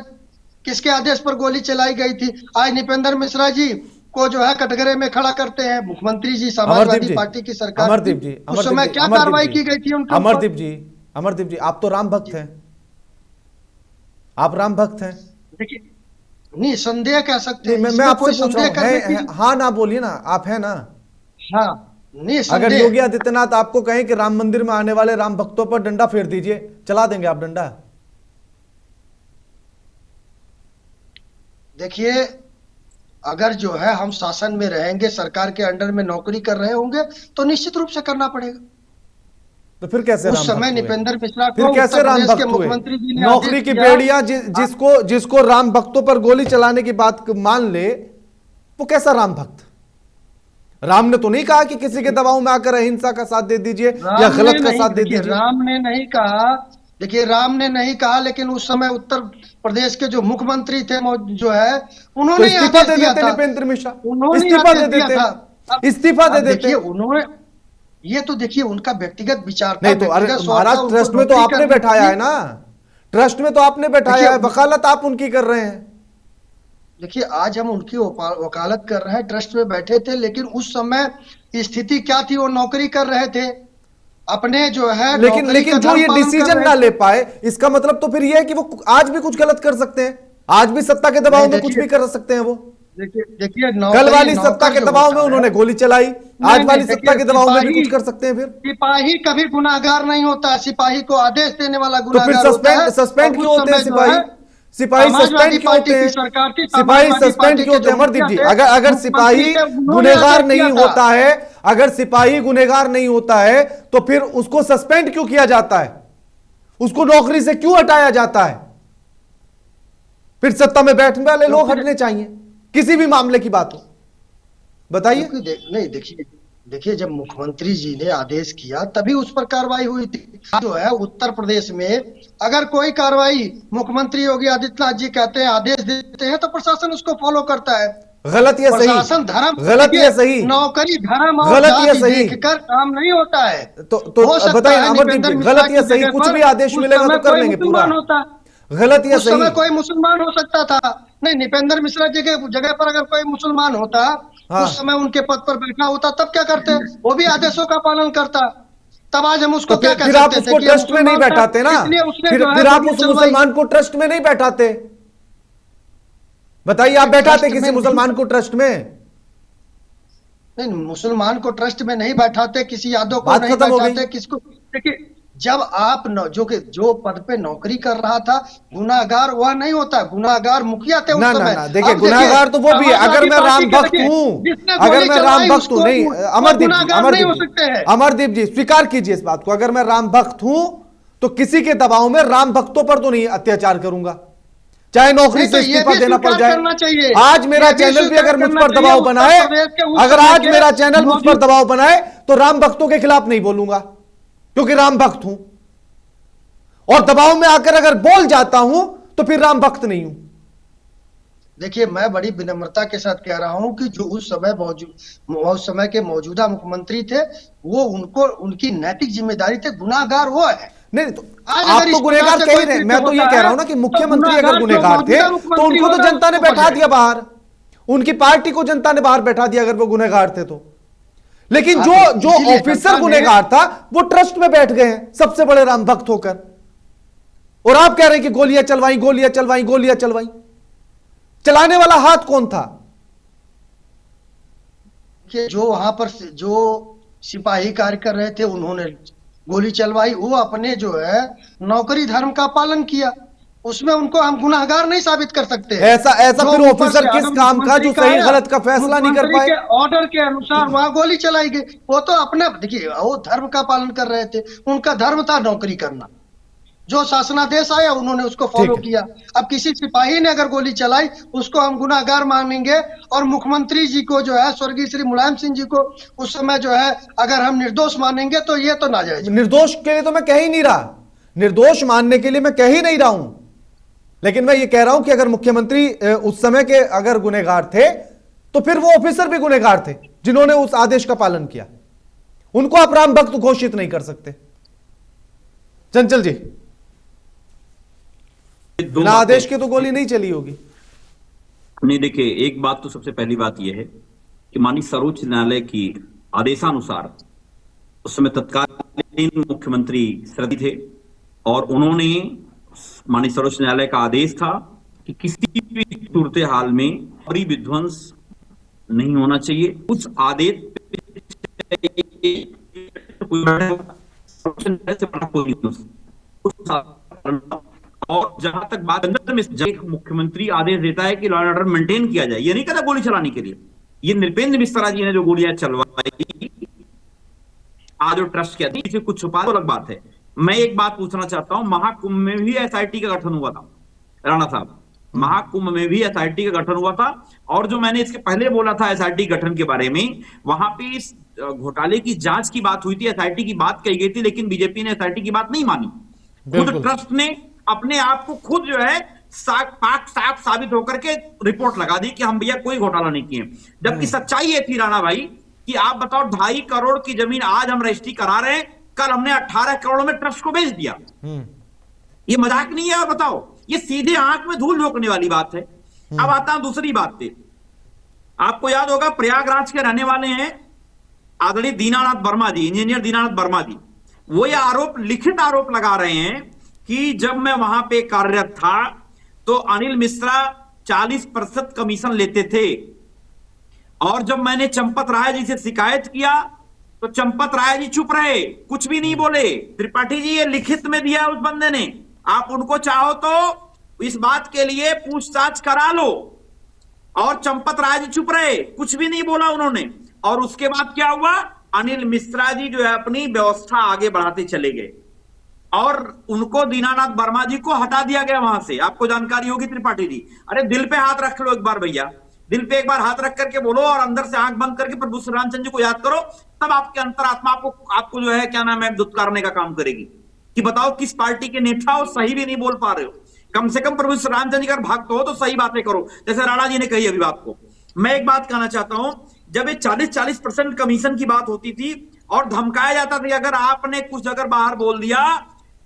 किसके आदेश पर गोली चलाई गई थी? आज नृपेंद्र मिश्रा जी को जो है कटघरे में खड़ा करते हैं मुख्यमंत्री जी, अमरदीप समाजवादी जी, पार्टी की सरकार की। अमरदीप जी, उस समय क्या अमरदीप कार्रवाई जी, की गई थी उनके ऊपर? अमरदीप जी, अमरदीप जी, आप तो राम भक्त हैं, आप राम भक्त हैं। देखिए, नहीं संदेह कह सकते हैं, मैं इसमें आपसे कोई पूछ रहा संदेह हूँ, करने की। हाँ ना बोलिए ना, आप हैं ना? हाँ, नहीं अगर संदेह। योगी आदित्यनाथ आपको कहें कि राम मंदिर में आने वाले राम भक्तों पर डंडा फेर दीजिए, चला देंगे आप डंडा? देखिए, अगर जो है हम शासन में रहेंगे, सरकार के अंडर में नौकरी कर रहे होंगे, तो निश्चित रूप से करना पड़ेगा। तो फिर कैसे उस राम समय भक्त हुए? नृपेंद्र मिश्रा फिर को कैसे उत्तर राम प्रदेश के भक्त हुए? मुख्यमंत्री जी ने नौकरी आदेश की किया। बेड़ियां जिसको राम भक्तों पर गोली चलाने की बात मान ले, वो कैसा राम भक्त? राम ने तो नहीं कहा कि किसी के दबाव में आकर अहिंसा का साथ दे दीजिए या राम ने गलत का नहीं, साथ दे देखिए दीजिए। राम ने नहीं कहा, देखिए राम ने नहीं कहा, लेकिन उस समय उत्तर प्रदेश के जो मुख्यमंत्री थे जो है, तो उन्होंने ही इस्तीफा आदेश दे दिया देते था। नृपेंद्र मिश्रा, उन्होंने ही इस्तीफा आदेश दे दिया देते, था। इस्तीफा दे अब देते। देखिए, उन्होंने, ये तो देखिए उनका व्यक्तिगत विचार था, नहीं तो अरे व्यक्तिगत स्वार्थ था, महाराज, उनको ट्रस्ट में तो नौकरी आपने करनी बैठाया थी। है ना, ट्रस्ट में तो आपने बैठाया है, देखिए, वकालत आप उनकी कर रहे हैं। देखिए आज हम उनकी वकालत कर रहे हैं, ट्रस्ट में बैठे थे, लेकिन उस समय स्थिति क्या थी, वो नौकरी कर रहे थे, अपने जो है लेकिन नौकरी का जो धर्म ये पालन कर डिसीजन रहे ना थे। ले पाए, इसका मतलब तो फिर ये है कि वो आज भी कुछ गलत कर सकते हैं, आज भी सत्ता के दबाव नहीं, में कुछ भी कर सकते हैं वो। देखिए कल वाली सत्ता नौकर के जो दबाव में होता है, उन्होंने गोली चलाई, आज नहीं, वाली सत्ता देखिए के दबाव में भी कुछ कर सकते हैं। फिर सिपाही कभी गुनाहगार नहीं होता, सिपाही को आदेश देने वाला तो फिर गुनाहगार होता है। सस्पेंड और क्यों उस होते हैं समय जो सिपाही? है सिपाही समाजवादी सस्पेंड क्यों पार्टी होते की हैं? सरकार थी, सिपाही समाजवादी सस्पेंड पार्टी क्यों के होते जो हैं अमरदीप मुखिया जी? थे, अगर मुख्यमंत्री सिपाही थे, उन्होंने गुनहगार आदेश नहीं दिया था। होता है, अगर सिपाही गुनहगार नहीं होता है, तो फिर उसको सस्पेंड क्यों किया जाता है? उसको नौकरी से क्यों हटाया जाता है? फिर सत्ता में बैठने वाले लोग हटने चाहिए, किसी भी मामले की बात हो, बताइए। नहीं, देखिए जब मुख्यमंत्री जी ने आदेश किया तभी उस पर कार्रवाई हुई थी। जो है उत्तर प्रदेश में अगर कोई कार्रवाई मुख्यमंत्री योगी आदित्यनाथ जी कहते हैं, आदेश देते हैं, तो प्रशासन उसको फॉलो करता है। गलत या सही? प्रशासन धर्म, गलत या सही? नौकरी धर्म और गलत या जाति सही? देखकर काम नहीं होता है। तो हो सकता बताइए है अमरदीप नृपेंद्र जी, मिश्रा गलत या की सही? जगह कुछ पर भी आदेश उस मिलेगा समय तो कर कोई लेंगे पूरा। मुसलमान होता, गलत या उस सही? समय कोई मुसलमान हो सकता था। नहीं, नृपेंद्र मिश्रा जी के जगह पर अगर कोई मुसलमान होता, हाँ। उस समय उनके पद पर बैठा होता, तब क्या करते? वो भी आदेशों का पालन करता। तब आज हम उसको तो क्या कह फिर आप सकते थे उसको कि ये ट्रस्ट में नहीं मुसलमान था, बैठाते ना, इसलिए उसने फिर जो है फिर आप गोली उस चलवाई। मुसलमान को ट्रस्ट में नहीं बैठाते। बताइए, आप बैठाते ट्रस्ट किसी में मुसलमान को ट्रस्ट में? नहीं, मुसलमान को ट्रस्ट में नहीं बैठाते, किसी यादव को बात नहीं खत्म हो गई। बैठाते, किसको। देखिए, जब आप जो पद पे नौकरी कर रहा था, गुनाहगार वह नहीं होता, गुनाहगार मुखिया थे उस ना समय। ना, देखिए अब गुनाहगार तो वो भी है। अगर समाजवादी मैं राम पार्टी के भक्त देखिए, हूं, जिसने अगर गोली मैं राम चलवाई भक्त हूं, उसको, नहीं वो अमरदीप जी, गुनाहगार नहीं हो सकते हैं। अमरदीप जी स्वीकार कीजिए इस बात को, अगर मैं राम भक्त हूं तो किसी के दबाव में राम भक्तों पर तो नहीं अत्याचार करूंगा, चाहे नौकरी से इस्तीफा देना पड़ जाए। आज मेरा चैनल भी अगर मुझ पर दबाव बनाए, अगर आज मेरा चैनल मुझ पर दबाव बनाए, तो राम भक्तों के खिलाफ नहीं बोलूंगा, क्योंकि राम भक्त हूं। और दबाव में आकर अगर बोल जाता हूं तो फिर राम भक्त नहीं हूं। देखिए, मैं बड़ी विनम्रता के साथ कह रहा हूं कि जो उस समय के मौजूदा मुख्यमंत्री थे, वो उनकी नैतिक जिम्मेदारी थे, गुनाहगार वो है। नहीं तो आज आप अगर तो इस गुनहगार प्रकार से कह ही कोई रहे, मैं तो ये होता कह रहा है, हूं ना कि तो मुख्यमंत्री अगर गुनाहगार जो गुनहगार थे मौजूदा तो मुख्यमंत्री उनको तो होगा, जनता ने उसको बैठा पकड़े। दिया बाहर, उनकी पार्टी को जनता ने बाहर बैठा दिया अगर वो गुनहगार थे तो। लेकिन जो इसीलिए ऑफिसर जनता ने- गुनहगार था वो ट्रस्ट में बैठ गए हैं सबसे बड़े राम भक्त होकर, और आप कह रहे हैं कि गोलियां चलवाई, गोलियां चलवाई, गोलियां चलवाई। चलाने वाला हाथ कौन था? कि जो वहां पर जो सिपाही कार्य कर रहे थे, उन्होंने गोली चलवाई, वो अपने जो है नौकरी धर्म का पालन किया, उसमें उनको हम गुनाहगार नहीं साबित कर सकते। ऐसा जो फिर ऊपर ऑफिसर से किस आदम काम का जो मुख्यमंत्री सही आया, गलत का फैसला नहीं कर मुख्यमंत्री पाए? के ऑर्डर के अनुसार वहां गोली चलाई गई। वो तो अपना, देखिए वो धर्म का पालन कर रहे थे, उनका धर्म था नौकरी करना। जो शासनादेश आया उन्होंने उसको ठीक फॉलो है। किया। अब किसी सिपाही ने अगर गोली चलाई उसको हम गुनाहगार मानेंगे, और मुख्यमंत्री जी को जो है, स्वर्गीय श्री मुलायम सिंह जी को उस समय जो है अगर हम निर्दोष मानेंगे तो ये तो नाजायज है। निर्दोष के लिए तो मैं कह ही नहीं रहा, निर्दोष मानने के लिए मैं कह ही नहीं रहा हूं, लेकिन मैं ये कह रहा हूं कि अगर मुख्यमंत्री उस समय के अगर गुनहगार थे तो फिर वो ऑफिसर भी गुनहगार थे जिन्होंने उस आदेश का पालन किया, उनको आप राम भक्त घोषित नहीं कर सकते। चंचल जी, बिना आदेश के तो गोली नहीं चली होगी। नहीं, देखिए, एक बात तो सबसे पहली बात यह है कि माननीय सर्वोच्च न्यायालय की आदेशानुसार उस समय तत्कालीन मुख्यमंत्री श्रद्धेय थे और उन्होंने, माननीय सर्वोच्च न्यायालय का आदेश था कि किसी भी सूरत हाल में भारी विध्वंस नहीं होना चाहिए। उस आदेश और जहां तक बात अंदर में, जब मुख्यमंत्री आदेश देता है कि लॉ एंड ऑर्डर मेंटेन किया जाए, ये नहीं कहता गोली चलाने के लिए। ये नृपेंद्र मिश्रा जी ने जो गोलियां चलवाई, आज जो ट्रस्ट किया इसे कुछ छुपा तो अलग बात है। मैं एक बात पूछना चाहता हूं, महाकुंभ में भी एसआईटी का गठन हुआ था राणा साहब, महाकुंभ में भी एसआईटी का गठन हुआ था। और जो मैंने इसके पहले बोला था एसआईटी गठन के बारे में, वहां पे इस घोटाले की जांच की बात हुई थी, एसआईटी की बात कही गई थी, लेकिन बीजेपी ने एसआईटी की बात नहीं मानी। खुद ट्रस्ट ने अपने आप को खुद जो है पाक साफ साबित होकर के रिपोर्ट लगा दी कि हम भैया कोई घोटाला नहीं किए, जबकि सच्चाई ये थी राणा भाई कि आप बताओ 2.5 करोड़ की जमीन आज हम रजिस्ट्री करा रहे हैं, कल हमने 18 करोड़ में ट्रस्ट को बेच दिया। ये मजाक नहीं है। बताओ, ये सीधे आंख में धूल झोंकने वाली बात है। अब आता हूं दूसरी बात पे। आपको याद होगा प्रयागराज के रहने वाले हैं आदरणीय दीनानाथ वर्मा जी, इंजीनियर दीनानाथ वर्मा जी। वो ये आरोप, लिखित आरोप लगा रहे हैं कि जब मैं वहां पे कार्यरत था तो अनिल मिश्रा 40% कमीशन लेते थे, और जब मैंने चंपत राय जी से शिकायत किया तो चंपत राय जी चुप रहे, कुछ भी नहीं बोले। त्रिपाठी जी, ये लिखित में दिया उस बंदे ने, आप उनको चाहो तो इस बात के लिए पूछताछ करा लो। और चंपत राय जी चुप रहे, कुछ भी नहीं बोला उन्होंने। और उसके बाद क्या हुआ, अनिल मिश्रा जी जो है अपनी व्यवस्था आगे बढ़ाते चले गए और उनको दीनानाथ वर्मा जी को हटा दिया गया वहां से। आपको जानकारी होगी त्रिपाठी जी। अरे दिल पे हाथ रख लो एक बार भैया, दिल पे एक बार हाथ रख करके बोलो और अंदर से आंख बंद करके प्रभु श्री रामचंद्र जी को याद करो, तब आपके अंतरात्मा आपको जो है क्या नाम है दुत्कारने का काम करेगी कि बताओ किस पार्टी के नेता हो, सही भी नहीं बोल पा रहे हो। कम से कम प्रभु श्री रामचंद्र जी का भक्त हो तो सही बातें करो, जैसे राणा जी ने कही अभी बात को। मैं एक बात कहना चाहता हूं, जब ये 40% कमीशन की बात होती थी और धमकाया जाता था कि अगर आपने कुछ अगर बाहर बोल दिया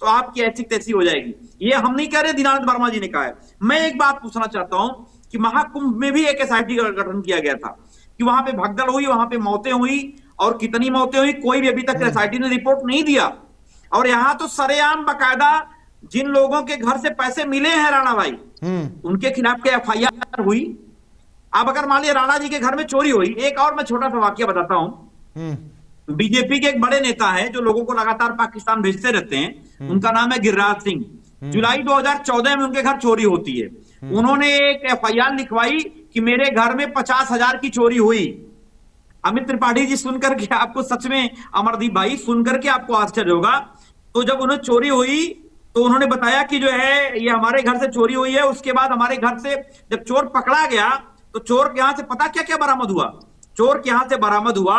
तो आपकी ऐसी तैसी हो जाएगी, ये हम नहीं कह रहे, दीनानाथ वर्मा जी ने कहा है। मैं एक बात पूछना चाहता हूं कि महाकुंभ में भी एक एसआईटी का गठन किया गया था कि वहां पे भगदड़ हुई, वहां पे मौतें हुई, और कितनी मौतें हुई कोई भी अभी तक एसआईटी ने रिपोर्ट नहीं दिया। और यहां तो सरेआम बाकायदा जिन लोगों के घर से पैसे मिले हैं राणा भाई, उनके खिलाफ क्या एफआईआर हुई। अब अगर मान लिया राणा जी के घर में चोरी हुई, एक और मैं छोटा सा वाक्य बताता हूं। बीजेपी के एक बड़े नेता है जो लोगों को लगातार पाकिस्तान भेजते रहते हैं, उनका नाम है गिरिराज सिंह। जुलाई 2014 में उनके घर चोरी होती है, उन्होंने एक एफआईआर लिखवाई कि मेरे घर में 50,000 की चोरी हुई। अमित त्रिपाठी जी सुनकर के आपको सच में, अमरदीप भाई सुनकर के आपको आश्चर्य होगा। तो जब उन्हें चोरी हुई तो उन्होंने बताया कि जो है ये हमारे घर से चोरी हुई है। उसके बाद हमारे घर से जब चोर पकड़ा गया तो चोर के यहां से पता क्या क्या बरामद हुआ, चोर के यहां से बरामद हुआ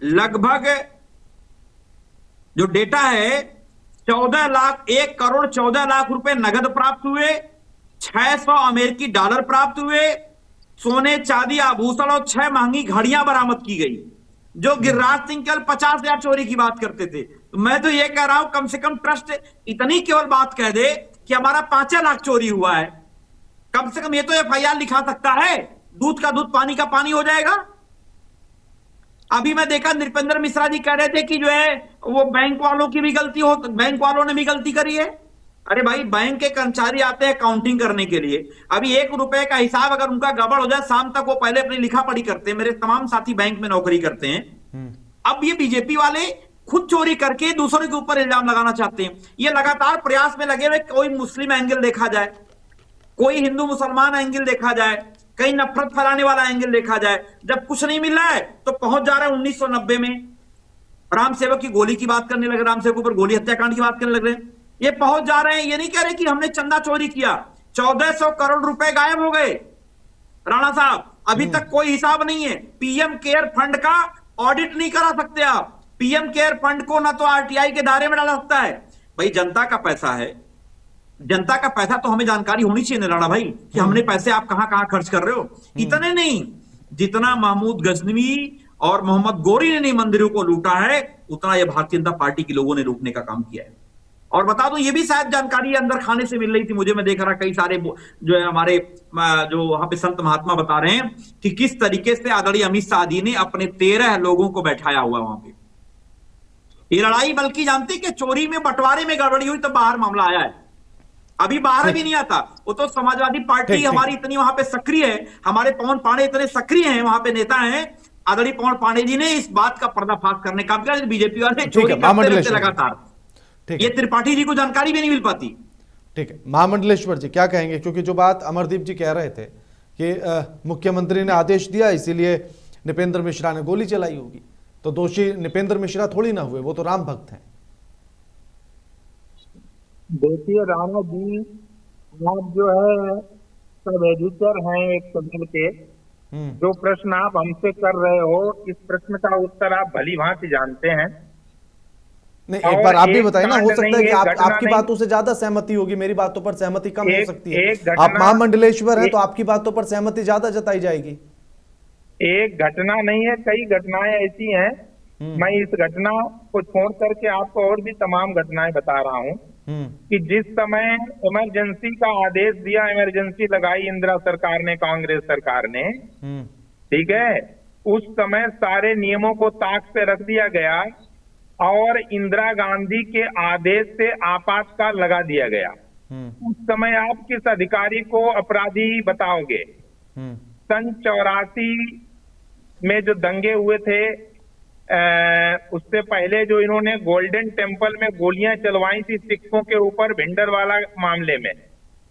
लगभग जो डेटा है 1 करोड़ 14 लाख रुपए नगद प्राप्त हुए, 600 अमेरिकी डॉलर प्राप्त हुए, सोने चांदी आभूषण और 6 महंगी घड़ियां बरामद की गई। जो गिरिराज सिंह कल 50,000 चोरी की बात करते थे। तो मैं तो ये कह रहा हूं कम से कम ट्रस्ट इतनी केवल बात कह दे कि हमारा 5 लाख चोरी हुआ है, कम से कम ये तो एफआईआर लिखा सकता है, दूध का दूध पानी का पानी हो जाएगा। अभी मैं देखा नृपेंद्र मिश्रा जी कह रहे थे कि जो है वो बैंक वालों की भी गलती हो, बैंक वालों ने भी गलती करी है। अरे भाई, बैंक के कर्मचारी आते हैं काउंटिंग करने के लिए, अभी 1 रुपए का हिसाब अगर उनका गड़बड़ हो जाए, शाम तक वो पहले अपनी लिखा पढ़ी करते हैं। मेरे तमाम साथी बैंक में नौकरी करते हैं। अब ये बीजेपी वाले खुद चोरी करके दूसरों के ऊपर इल्जाम लगाना चाहते हैं। ये लगातार प्रयास में लगे हुए, कोई मुस्लिम एंगल देखा जाए, कोई हिंदू मुसलमान एंगल देखा जाए, कहीं नफरत फैलाने वाला एंगल देखा जाए। जब कुछ नहीं मिल रहा है तो पहुंच जा रहा है 1990 में राम सेवक की गोली की बात करने लगे, राम सेवक ऊपर गोली हत्याकांड की बात करने लग रहे हैं। ये पहुंच जा रहे हैं। ये नहीं कह रहे कि हमने चंदा चोरी किया। 1400 करोड़ रुपए गायब हो गए राणा साहब, अभी तक कोई हिसाब नहीं है। पीएम केयर फंड का ऑडिट नहीं करा सकते आप। पीएम केयर फंड को ना तो आरटीआई के दायरे में डाला सकता है। भाई जनता का पैसा है, जनता का पैसा तो हमें जानकारी होनी चाहिए ना राणा भाई कि हमने पैसे आप कहां कहां खर्च कर रहे हो। इतने नहीं, जितना महमूद गजनवी और मोहम्मद गोरी ने मंदिरों को लूटा है, उतना यह भारतीय जनता पार्टी के लोगों ने लूटने का काम किया है। और बता दूं, ये भी शायद जानकारी अंदर खाने से मिल रही थी मुझे। मैं देख रहा कई सारे जो है हमारे जो वहां पे संत महात्मा बता रहे हैं कि किस तरीके से आदरणीय अमित शाह जी ने अपने 13 लोगों को बैठाया हुआ वहां पे। ये लड़ाई बल्कि जानते कि चोरी में बंटवारे में गड़बड़ी हुई तब बाहर मामला आया है, अभी बाहर भी नहीं आता। वो तो समाजवादी पार्टी हमारी इतनी वहां पे सक्रिय है, हमारे पवन पांडे इतने सक्रिय हैं, वहां पे नेता हैं। आदरणीय पवन पांडे जी ने इस बात का पर्दाफाश करने का काम किया। बीजेपी वाले चोरी करते रहते लगातार, ये त्रिपाठी जी को जानकारी भी नहीं मिल पाती। ठीक है, महामंडलेश्वर जी क्या कहेंगे? क्योंकि जो बात अमरदीप जी कह रहे थे कि मुख्यमंत्री ने आदेश दिया इसीलिए नृपेंद्र मिश्रा ने गोली चलाई होगी, तो दोषी नृपेंद्र मिश्रा थोड़ी ना हुए, वो तो राम भक्त हैं। देखिए राणा जी, आप जो है सब एडिटर हैं एक चैनल के, जो प्रश्न आप हमसे कर रहे हो, इस प्रश्न का उत्तर आप भली भांति जानते हैं। नहीं, एक बार आप भी बताइए ना, हो सकता है कि आपकी बातों से ज्यादा सहमति होगी, मेरी बातों पर सहमति कम हो सकती है। आप महामंडलेश्वर हैं तो आपकी बातों पर सहमति ज्यादा जताई जाएगी। एक घटना नहीं है, कई घटनाएं ऐसी हैं। मैं इस घटना को छोड़ करके आपको और भी तमाम घटनाएं बता रहा हूं कि जिस समय इमरजेंसी का आदेश दिया, इमरजेंसी लगाई इंदिरा सरकार ने, कांग्रेस सरकार ने, ठीक है, उस समय सारे नियमों को ताक पे रख दिया गया और इंदिरा गांधी के आदेश से आपातकाल लगा दिया गया। उस समय आप किस अधिकारी को अपराधी बताओगे? सन 84 में जो दंगे हुए थे, उससे पहले जो इन्होंने गोल्डन टेम्पल में गोलियां चलवाई थी सिखों के ऊपर, भिंडरवाला मामले में,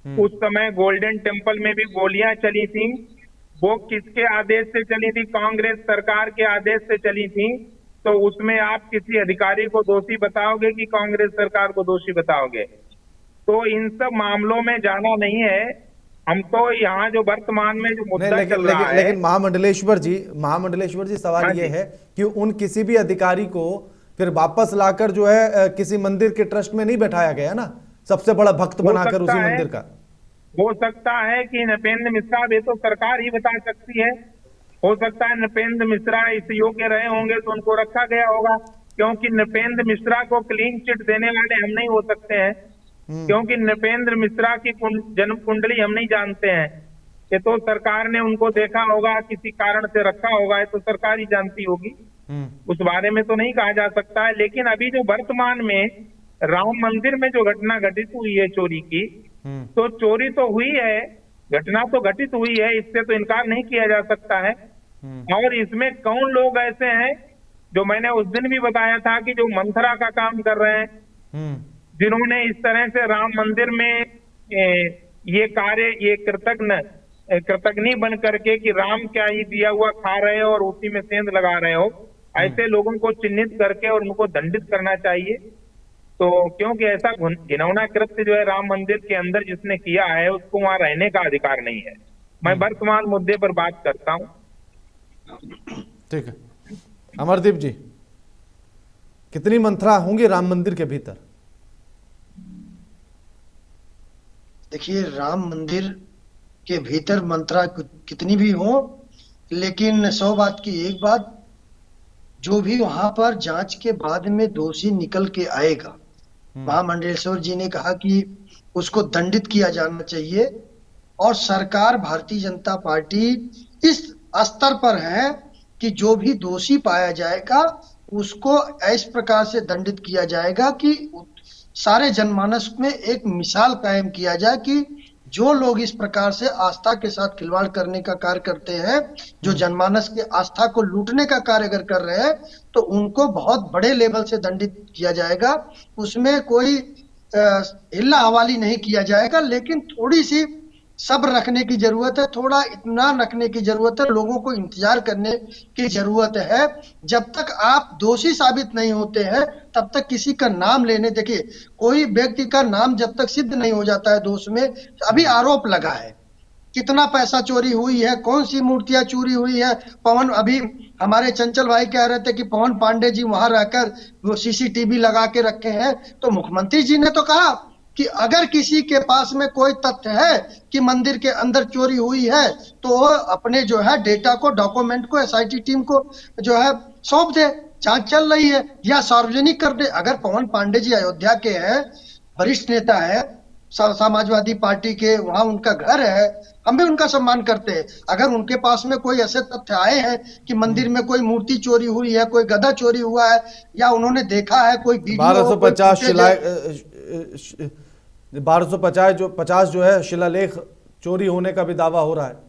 उस समय गोल्डन टेम्पल में भी गोलियां चली थी। वो किसके आदेश से चली थी? कांग्रेस सरकार के आदेश से चली थी। तो उसमें आप किसी अधिकारी को दोषी बताओगे कि कांग्रेस सरकार को दोषी बताओगे? तो इन सब मामलों में जाना नहीं है। हम तो यहाँ जो वर्तमान में जो मुद्दा चल रहा है, लेकिन महामंडलेश्वर जी सवाल ये है कि उन किसी भी अधिकारी को फिर वापस लाकर जो है किसी मंदिर के ट्रस्ट में नहीं बैठाया गया ना, सबसे बड़ा भक्त बनाकर उसी मंदिर का। हो सकता है कि नृपेंद्र मिश्रा, ये तो सरकार ही बता सकती है, हो सकता है नृपेंद्र मिश्रा इस योग्य रहे होंगे तो उनको रखा गया होगा, क्योंकि नृपेंद्र मिश्रा को क्लीन चिट देने वाले हम नहीं हो सकते हैं, क्योंकि नृपेंद्र मिश्रा की जन्म कुंडली हम नहीं जानते हैं। ये तो सरकार ने उनको देखा होगा, किसी कारण से रखा होगा, ये तो सरकार ही जानती होगी, उस बारे में तो नहीं कहा जा सकता है। लेकिन अभी जो वर्तमान में राम मंदिर में जो घटना घटित हुई है चोरी की, तो चोरी तो हुई है, घटना तो घटित हुई है, इससे तो इनकार नहीं किया जा सकता है। और इसमें कौन लोग ऐसे हैं जो मैंने उस दिन भी बताया था कि जो मंथरा का काम कर रहे हैं, जिन्होंने इस तरह से राम मंदिर में ये कार्य, ये कृतज्ञ बन करके कि राम क्या ही दिया हुआ खा रहे हो और उसी में सेंध लगा रहे हो, ऐसे लोगों को चिन्हित करके और उनको दंडित करना चाहिए। तो क्योंकि ऐसा घिनौना कृत्य जो है राम मंदिर के अंदर जिसने किया है, उसको वहां रहने का अधिकार नहीं है। मैं वर्तमान मुद्दे पर बात करता हूं। ठीक है, अमरदीप जी, कितनी मंत्रा होंगी राम मंदिर के भीतर? देखिए, राम मंदिर के भीतर मंत्रा कितनी भी हो, लेकिन 100 बात की एक बात, जो भी वहां पर जांच के बाद में दोषी निकल के आएगा, महामंडलेश्वर जी ने कहा कि उसको दंडित किया जाना चाहिए। और सरकार, भारतीय जनता पार्टी इस स्तर पर है कि जो भी दोषी पाया जाएगा उसको इस प्रकार से दंडित किया जाएगा कि सारे जनमानस में एक मिसाल कायम किया जाए कि जो लोग इस प्रकार से आस्था के साथ खिलवाड़ करने का कार्य करते हैं, जो जनमानस के आस्था को लूटने का कार्य अगर कर रहे हैं, तो उनको बहुत बड़े लेवल से दंडित किया जाएगा। उसमें कोई हिल्ला हवाली नहीं किया जाएगा, लेकिन थोड़ी सी सब्र रखने की जरूरत है, थोड़ा इत्मीनान रखने की जरूरत है, लोगों को इंतजार करने की जरूरत है। जब तक आप दोषी साबित नहीं होते हैं तब तक किसी का नाम लेने, देखिए कोई व्यक्ति का नाम जब तक सिद्ध नहीं हो जाता है दोष में, अभी आरोप लगा है, कितना पैसा चोरी हुई है, कौन सी मूर्तियां चोरी हुई है। पवन, अभी हमारे चंचल भाई कह रहे थे कि पवन पांडे जी वहां रहकर वो सीसीटीवी लगा के रखे हैं, तो मुख्यमंत्री जी ने तो कहा कि अगर किसी के पास में कोई तथ्य है कि मंदिर के अंदर चोरी हुई है तो वो अपने जो है डेटा को, डॉक्यूमेंट को एसआईटी टीम को जो है सौंप दे, जांच चल रही है, या सार्वजनिक कर दे। अगर पवन पांडे जी अयोध्या के हैं, वरिष्ठ नेता है, समाजवादी पार्टी के, वहां उनका घर है, हम भी उनका सम्मान करते हैं। अगर उनके पास में कोई ऐसे तथ्य आए हैं कि मंदिर में कोई मूर्ति चोरी हुई है, कोई गधा चोरी हुआ है, या उन्होंने देखा है कोई वीडियो, 1250 जो है शिलालेख चोरी होने का भी दावा हो रहा है।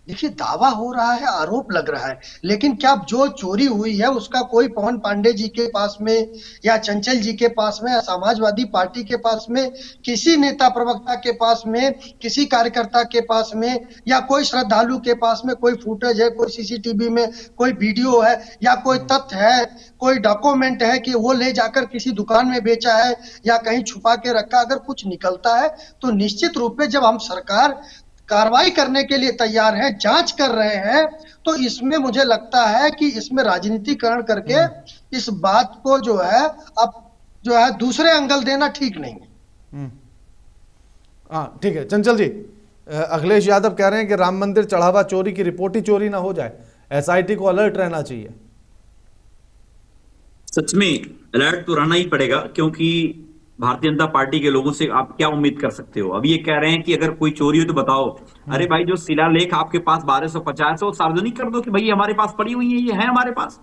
देखिए दावा हो रहा है, आरोप लग रहा है, लेकिन क्या जो चोरी हुई है उसका कोई पवन पांडे जी के पास में, या चंचल जी के पास में, या समाजवादी पार्टी के पास में, किसी नेता प्रवक्ता के पास में, किसी कार्यकर्ता के पास में, या कोई श्रद्धालु के पास में कोई फुटेज है, कोई सीसीटीवी में कोई वीडियो है, या कोई तथ्य है, कोई डॉक्यूमेंट है कि वो ले जाकर किसी दुकान में बेचा है या कहीं छुपा के रखा, अगर कुछ निकलता है तो निश्चित रूप में जब हम सरकार कार्रवाई करने के लिए तैयार है, जांच कर रहे हैं, तो इसमें मुझे लगता है कि इसमें राजनीतिकरण करके इस बात को जो है अब जो है दूसरे एंगल देना ठीक नहीं है। हाँ ठीक है चंचल जी, अखिलेश यादव कह रहे हैं कि राम मंदिर चढ़ावा चोरी की रिपोर्ट ही चोरी ना हो जाए, एसआईटी को अलर्ट रहना चाहिए। सच में अलर्ट तो रहना ही पड़ेगा, क्योंकि भारतीय जनता पार्टी के लोगों से आप क्या उम्मीद कर सकते हो। अभी ये कह रहे हैं कि अगर कोई चोरी हो तो बताओ। अरे भाई, जो शिलालेख आपके पास 1250 है वो सार्वजनिक कर दो कि भाई हमारे पास पड़ी हुई है, ये है हमारे पास।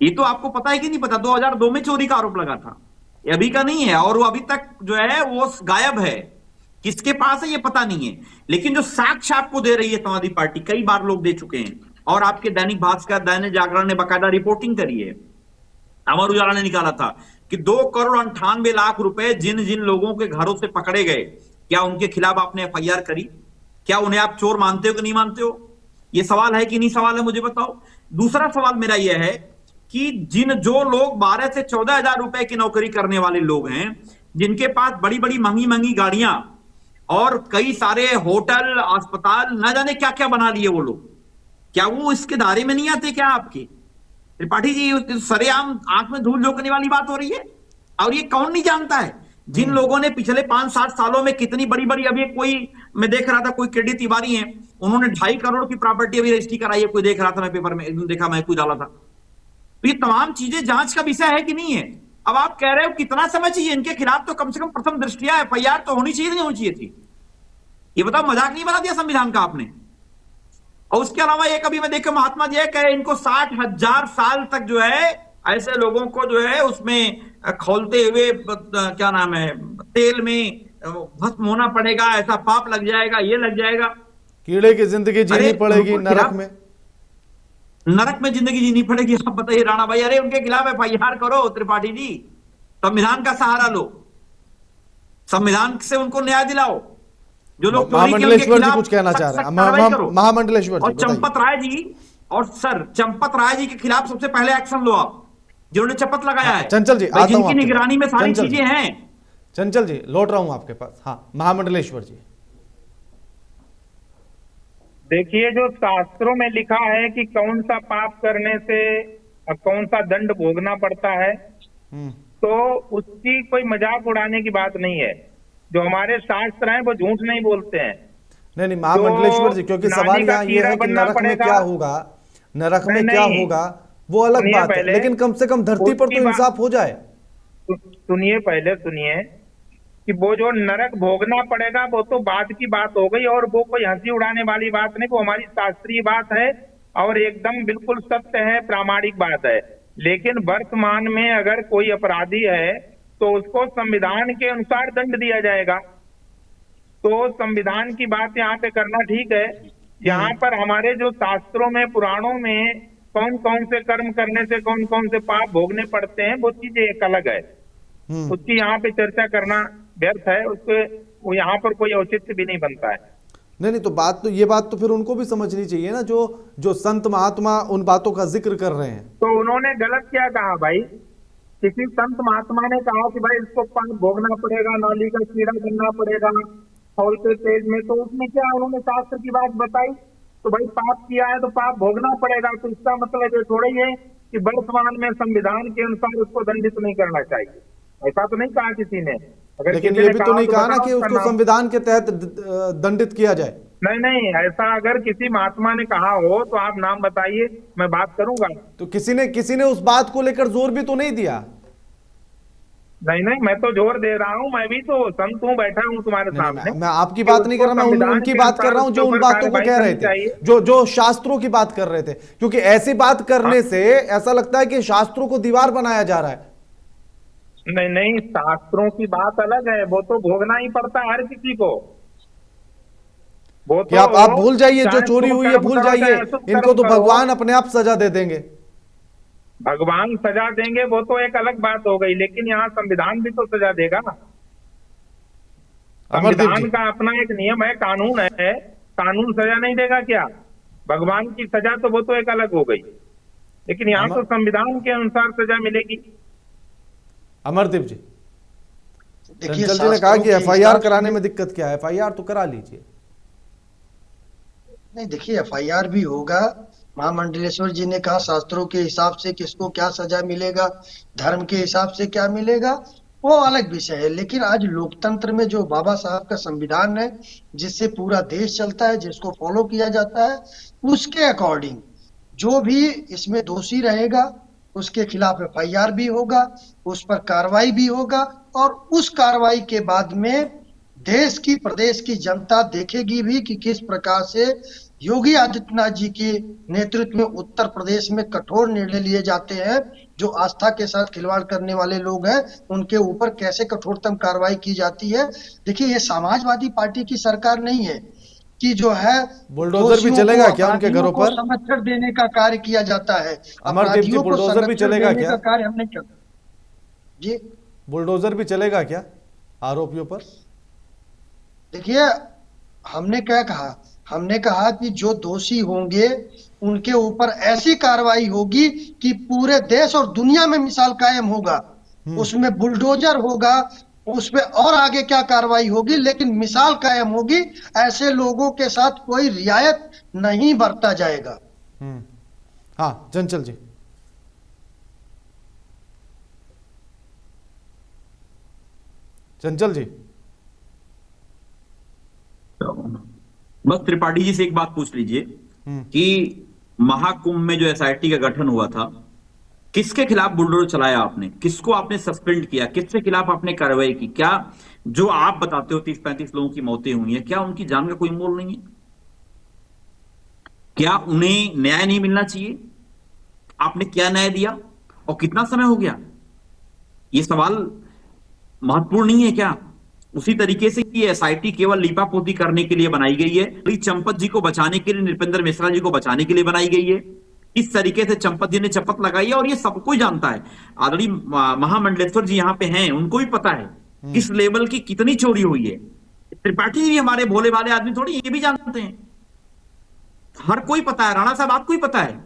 ये तो आपको पता है कि नहीं पता, 2002 में चोरी का आरोप लगा था, ये अभी का नहीं है, और वो अभी तक जो है वो गायब है, किसके पास है ये पता नहीं है। लेकिन जो साक्ष्य आपको दे रही है समाजवादी पार्टी, कई बार लोग दे चुके हैं, और आपके दैनिक भास्कर, दैनिक जागरण ने बाकायदा रिपोर्टिंग करी है, अमर उजाला ने निकाला था कि 2,98,00,000 रुपए जिन जिन लोगों के घरों से पकड़े गए, क्या उनके खिलाफ आपने एफआईआर करी? क्या उन्हें आप चोर मानते हो कि नहीं मानते हो? ये सवाल है कि नहीं सवाल है, मुझे बताओ। दूसरा सवाल मेरा यह है कि जो लोग 12 से 14,000 रुपए की नौकरी करने वाले लोग हैं, जिनके पास बड़ी बड़ी महंगी महंगी गाड़ियां और कई सारे होटल, अस्पताल, न जाने क्या क्या बना लिए वो लोग, क्या वो इसके दायरे में नहीं आते क्या आपके? त्रिपाठी जी, सरेआम आंख में धूल झोंकने वाली बात हो रही है। और ये कौन नहीं जानता है, जिन लोगों ने पिछले 5-7 सालों में कितनी बड़ी बड़ी, अभी कोई मैं देख रहा था, कोई केडी तिवारी हैं, उन्होंने 2.5 करोड़ की प्रॉपर्टी अभी रजिस्ट्री कराई है, कोई देख रहा था, मैं पेपर में एकदम देखा, मैं कोई डाला था। तो ये तमाम चीजें जांच का विषय है कि नहीं है? अब आप कह रहे हो कितना समय चाहिए इनके खिलाफ, तो कम से कम प्रथम दृष्टिया एफआईआर तो होनी चाहिए, नहीं होनी चाहिए थी? ये बताओ, मजाक नहीं बना दिया संविधान का आपने? और उसके अलावा एक अभी मैं देखा, महात्मा जी कह इनको 60,000 साल तक जो है ऐसे लोगों को जो है उसमें खोलते हुए, क्या नाम है, तेल में भस्म होना पड़ेगा, ऐसा पाप लग जाएगा, ये लग जाएगा, कीड़े की जिंदगी जीनी पड़ेगी नरक में, नरक में जिंदगी जीनी पड़ेगी। आप बताइए राणा भाई, अरे उनके खिलाफ एफआईआर करो त्रिपाठी जी, संविधान का सहारा लो, संविधान से उनको न्याय दिलाओ। जो लोग महामंडलेश्वर जी कुछ कहना चाह रहे हैं, महामंडलेश्वर जी। और चंपत राय जी, और सर चंपत राय जी के खिलाफ सबसे पहले एक्शन लो आप, जिन्होंने शपथ लगाया है। चंचल जी, जिनकी निगरानी में सारी चीजें हैं। चंचल जी लौट रहा हूं आपके पास। हाँ महामंडलेश्वर जी, देखिए, जो शास्त्रों में लिखा है कि कौन सा पाप करने से कौन सा दंड भोगना पड़ता है, तो उसकी कोई मजाक उड़ाने की बात नहीं है। जो हमारे शास्त्र हैं वो झूठ नहीं बोलते हैं। नहीं महामंडलेश्वर जी, क्योंकि सवाल यहाँ ये है कि नरक में क्या होगा, नरक में क्या होगा वो अलग बात है, लेकिन कम से कम धरती पर तो इंसाफ हो जाए। सुनिए, पहले सुनिए कि वो जो नरक भोगना पड़ेगा वो तो बाद की बात हो गई, और वो कोई हंसी उड़ाने वाली बात नहीं, वो हमारी शास्त्रीय बात है और एकदम बिल्कुल सत्य है, प्रामाणिक बात है। लेकिन वर्तमान में अगर कोई अपराधी है तो उसको संविधान के अनुसार दंड दिया जाएगा। तो संविधान की बात यहाँ पे करना ठीक है। यहाँ पर हमारे जो शास्त्रों में, पुराणों में कौन कौन से कर्म करने से कौन कौन से पाप भोगने पड़ते हैं, वो चीजें एक अलग है, उसकी यहाँ पे चर्चा करना व्यर्थ है, उसके वो यहाँ पर कोई औचित्य भी नहीं बनता है। नहीं, तो ये बात तो फिर उनको भी समझनी चाहिए ना, जो संत महात्मा उन बातों का जिक्र कर रहे हैं। तो उन्होंने गलत क्या कहा भाई? किसी संत महात्मा ने कहा कि भाई इसको पाप भोगना पड़ेगा, नाली का कीड़ा बनना पड़ेगा खौलते तेज में, तो उसमें क्या उन्होंने शास्त्र की बात बताई? तो भाई पाप किया है तो पाप भोगना पड़ेगा। तो इसका मतलब ये थोड़ा ही है कि वर्तमान में संविधान के अनुसार उसको दंडित नहीं करना चाहिए, ऐसा तो नहीं कहा किसी ने। अगर लेकिन ये भी तो नहीं कहा ना कि उसको संविधान के तहत दंडित किया जाए। नहीं, ऐसा अगर किसी महात्मा ने कहा हो तो आप नाम बताइए, मैं बात करूंगा। तो किसी ने उस बात को लेकर जोर भी तो नहीं दिया। नहीं, मैं तो जोर दे रहा हूँ, मैं भी तो संत हूँ, बैठा हूँ तुम्हारे सामने। मैं आपकी बात नहीं कर रहा, मैं उनकी बात कर रहा हूँ जो उन बातों को कह रहे थे, जो शास्त्रों की बात कर रहे थे। क्योंकि ऐसी बात करने से ऐसा लगता है कि शास्त्रों को दीवार बनाया जा रहा है। नहीं, शास्त्रों की बात अलग है, वो तो भोगना ही पड़ता है हर किसी को। वो तो आप भूल जाइए, जो चोरी हुई है भूल जाइए, इनको तो भगवान अपने आप सजा दे देंगे। भगवान सजा देंगे वो तो एक अलग बात हो गई, लेकिन यहाँ संविधान भी तो सजा देगा। संविधान का अपना एक नियम है, कानून है, कानून सजा नहीं देगा क्या? भगवान की सजा तो वो तो एक अलग हो गई, लेकिन यहाँ तो संविधान के अनुसार सजा मिलेगी। अमरदीप जी, चंचल जी ने कहा कि एफआईआर कराने में दिक्कत क्या है? एफआईआर तो करा लीजिए। नहीं, देखिए एफआईआर भी होगा। महामंडलेश्वर जी ने कहा शास्त्रों के हिसाब से किसको क्या सजा मिलेगा, धर्म के हिसाब से क्या मिलेगा, वो अलग विषय है। लेकिन आज लोकतंत्र में जो बाबा साहब का संविधान है, जिससे पूरा देश चलता है, जिसको फॉलो किया जाता है, उसके अकॉर्डिंग जो भी इसमें दोषी रहेगा उसके खिलाफ एफआईआर भी होगा, उस पर कार्रवाई भी होगा, और उस कार्रवाई के बाद में देश की प्रदेश की जनता देखेगी भी कि किस प्रकार से योगी आदित्यनाथ जी के नेतृत्व में उत्तर प्रदेश में कठोर निर्णय लिए जाते हैं। जो आस्था के साथ खिलवाड़ करने वाले लोग हैं उनके ऊपर कैसे कठोरतम कार्रवाई की जाती है। देखिए, ये समाजवादी पार्टी की सरकार नहीं है कि जो है बुलडोजर भी चलेगा क्या उनके घरों पर? समर्थन देने का कार्य किया जाता है। अमरदीप जी, बुलडोजर भी चलेगा क्या? का कार्य हमने किया जी। बुलडोजर भी चलेगा क्या आरोपियों पर? देखिए, हमने क्या कहा? हमने कहा कि जो दोषी होंगे उनके ऊपर ऐसी कार्रवाई होगी कि पूरे देश और दुनिया में मिसाल कायम होगा। उसमें बुलडोजर होगा, उसमें और आगे क्या कार्रवाई होगी, लेकिन मिसाल कायम होगी। ऐसे लोगों के साथ कोई रियायत नहीं बरता जाएगा। हाँ, चंचल जी। चंचल जी, बस त्रिपाठी जी से एक बात पूछ लीजिए कि महाकुंभ में जो एसआईटी का गठन हुआ था, किसके खिलाफ बुलडोजर चलाया आपने? किसको आपने सस्पेंड किया? किसके खिलाफ आपने कार्रवाई की? क्या जो आप बताते हो 30-35 लोगों की मौतें हुई हैं, क्या उनकी जान का कोई मोल नहीं है? क्या उन्हें न्याय नहीं मिलना चाहिए? आपने क्या न्याय दिया और कितना समय हो गया? ये सवाल महत्वपूर्ण नहीं है क्या? उसी तरीके से ये एसआईटी केवल लीपापोती करने के लिए बनाई गई है। चंपत जी को बचाने के लिए, नृपेंद्र मिश्रा जी को बचाने के लिए बनाई गई है। इस तरीके से चंपत जी ने शपथ लगाई है और ये सबको ही जानता है। आदरणीय महामंडलेश्वर जी यहाँ पे हैं, उनको भी पता है किस लेवल की कितनी चोरी हुई है। त्रिपाठी जी भी हमारे भोले भाले आदमी थोड़ी, ये भी जानते हैं, हर कोई पता है। राणा साहब आपको ही पता है।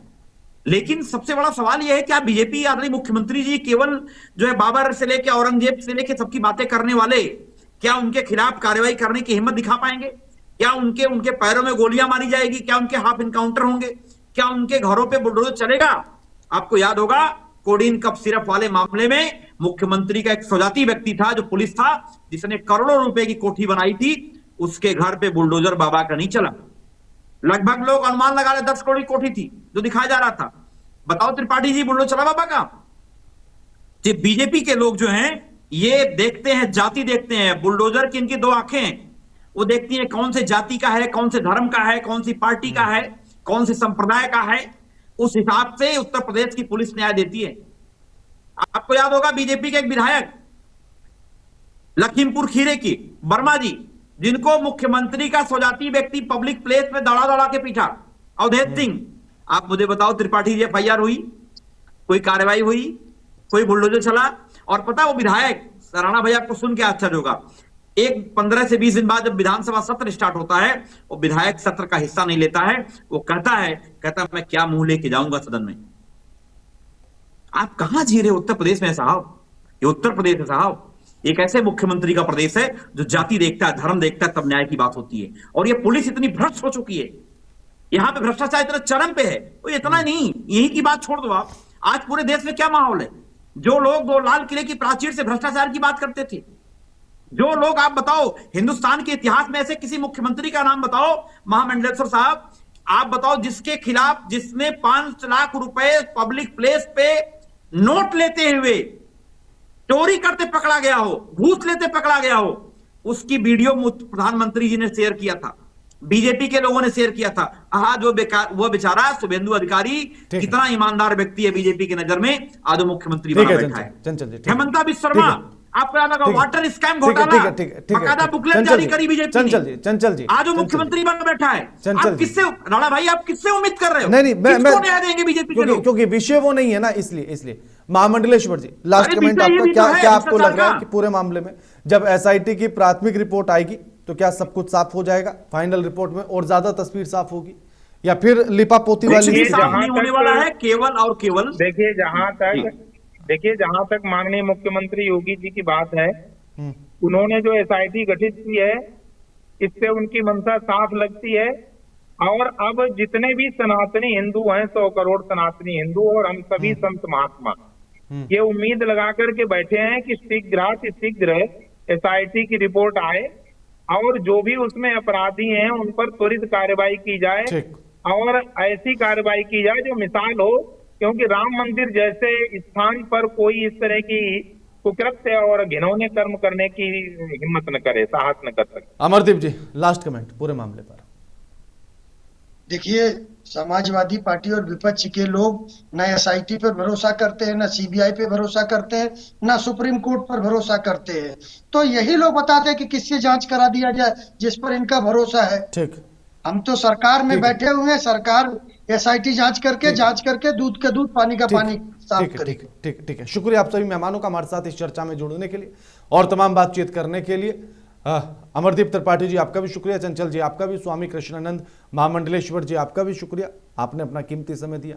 लेकिन सबसे बड़ा सवाल यह है कि आप बीजेपी आदरणीय मुख्यमंत्री जी केवल जो है बाबर से लेकर औरंगजेब से लेकर सबकी बातें करने वाले, क्या उनके खिलाफ कार्रवाई करने की हिम्मत दिखा पाएंगे? क्या उनके पैरों में गोलियां मारी जाएगी? क्या उनके हाफ इनकाउंटर होंगे? क्या उनके घरों पे बुलडोजर चलेगा? आपको याद होगा कोडीन कप सिरप वाले मामले में मुख्यमंत्री का एक स्वजाती व्यक्ति था, जो पुलिस था, जिसने करोड़ों रुपए की कोठी बनाई थी, उसके घर पे बुलडोजर बाबा का नहीं चला। लगभग लोग अनुमान लगा रहे 10 करोड़ की कोठी थी जो दिखाया जा रहा था। बताओ त्रिपाठी जी, बुलडोजर चला बाबा का? बीजेपी के लोग जो हैं ये देखते हैं, जाति देखते हैं। बुलडोजर की इनकी 2 आंखें हैं, वो देखती हैं कौन से जाति का है, कौन से धर्म का है, कौन सी पार्टी का है, कौन से संप्रदाय का है। उस हिसाब से उत्तर प्रदेश की पुलिस न्याय देती है। आपको याद होगा बीजेपी के एक विधायक लखीमपुर खीरे की वर्मा जी, जिनको मुख्यमंत्री का स्वजाती व्यक्ति पब्लिक प्लेस में दड़ा दड़ा के पीटा, अवधेश सिंह। आप मुझे बताओ त्रिपाठी जी, एफआईआर हुई? कोई कार्रवाई हुई? कोई बुलडोजर चला? और पता वो विधायक राणा भाई आपको सुन के आश्चर्य होगा, एक 15 से 20 दिन बाद जब विधानसभा सत्र स्टार्ट होता है, वो विधायक सत्र का हिस्सा नहीं लेता है। वो कहता है मैं क्या मुंह लेके जाऊंगा सदन में। आप कहां जी रहे हो उत्तर प्रदेश में साहब? ये उत्तर प्रदेश है साहब, एक ऐसे मुख्यमंत्री का प्रदेश है जो जाति देखता है, धर्म देखता है, तब न्याय की बात होती है। और ये पुलिस इतनी भ्रष्ट हो चुकी है, यहां पे भ्रष्टाचार इतना चरम पे है। तो इतना नहीं, यही की बात छोड़ दो आप, आज पूरे देश में क्या माहौल है? जो लोग दो लाल किले की प्राचीर से भ्रष्टाचार की बात करते थे, जो लोग, आप बताओ हिंदुस्तान के इतिहास में ऐसे किसी मुख्यमंत्री का नाम बताओ, महामंडलेश्वर साहब आप बताओ, जिसके खिलाफ, जिसने 5 लाख रुपए पब्लिक प्लेस पे नोट लेते हुए चोरी करते पकड़ा गया हो, घूस लेते पकड़ा गया हो, उसकी वीडियो प्रधानमंत्री जी ने शेयर किया था, बीजेपी के लोगों ने शेयर किया था। आज वो बेचारा शुभेंदु अधिकारी कितना ईमानदार व्यक्ति है बीजेपी की नजर में, आज वो मुख्यमंत्री बना बैठा है। हेमंता बिस्वा शर्मा, आपको याद होगा वाटर स्कैम घोटाला, बकायदा बुकलेट जारी करी बीजेपी ने, चंचल जी आज वो मुख्यमंत्री बन बैठा है। आप किससे, राणा भाई आप किससे उम्मीद कर रहे हो? नहीं किसको न्याय देंगे बीजेपी के लोग? क्योंकि विषय वो नहीं है ना, इसलिए महामंडलेश्वर जी, लास्ट कमेंट आपका, क्या आपको लग रहा है कि पूरे मामले में जब एसआईटी की प्राथमिक रिपोर्ट आएगी तो क्या सब कुछ साफ हो जाएगा, फाइनल रिपोर्ट में और ज्यादा तस्वीर साफ होगी, या फिर लिपापोती वाली साफ नहीं होने वाला है? केवल और केवल देखिए जहां तक माननीय मुख्यमंत्री योगी जी की बात है, उन्होंने जो एसआईटी गठित की है, इससे उनकी मंशा साफ लगती है। और अब जितने भी सनातनी हिंदू हैं, 100 करोड़ सनातनी हिंदू और हम सभी संत महात्मा, ये उम्मीद लगा करके बैठे हैं कि शीघ्र एसआईटी की रिपोर्ट आए और जो भी उसमें अपराधी हैं उन पर त्वरित कार्रवाई की जाए, और ऐसी कार्रवाई की जाए जो मिसाल हो, क्योंकि राम मंदिर जैसे स्थान पर कोई इस तरह की कुकृत्य और घिनौने कर्म करने की हिम्मत न करे, साहस न कर सके। अमरदीप जी, लास्ट कमेंट पूरे मामले पर। देखिए, समाजवादी पार्टी और विपक्ष के लोग न एसआईटी पर भरोसा करते हैं, न सीबीआई पे भरोसा करते हैं, न सुप्रीम कोर्ट पर भरोसा करते हैं। तो यही लोग बताते हैं कि किससे जांच करा दिया जाए जिस पर इनका भरोसा है। ठीक, हम तो सरकार में बैठे हुए हैं, सरकार एसआईटी जांच करके दूध का दूध पानी का पानी साफ करेगी। ठीक है। शुक्रिया आप सभी मेहमानों का हमारे साथ इस चर्चा में जुड़ने के लिए और तमाम बातचीत करने के लिए। अमरदीप त्रिपाठी जी आपका भी शुक्रिया, चंचल जी आपका भी, स्वामी कृष्णानंद महामंडलेश्वर जी आपका भी शुक्रिया, आपने अपना कीमती समय दिया।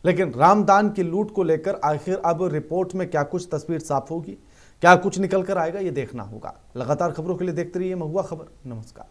लेकिन रामदान की लूट को लेकर आखिर अब रिपोर्ट में क्या कुछ तस्वीर साफ होगी, क्या कुछ निकल कर आएगा, ये देखना होगा। लगातार खबरों के लिए देखते रहिए महुआ खबर। नमस्कार।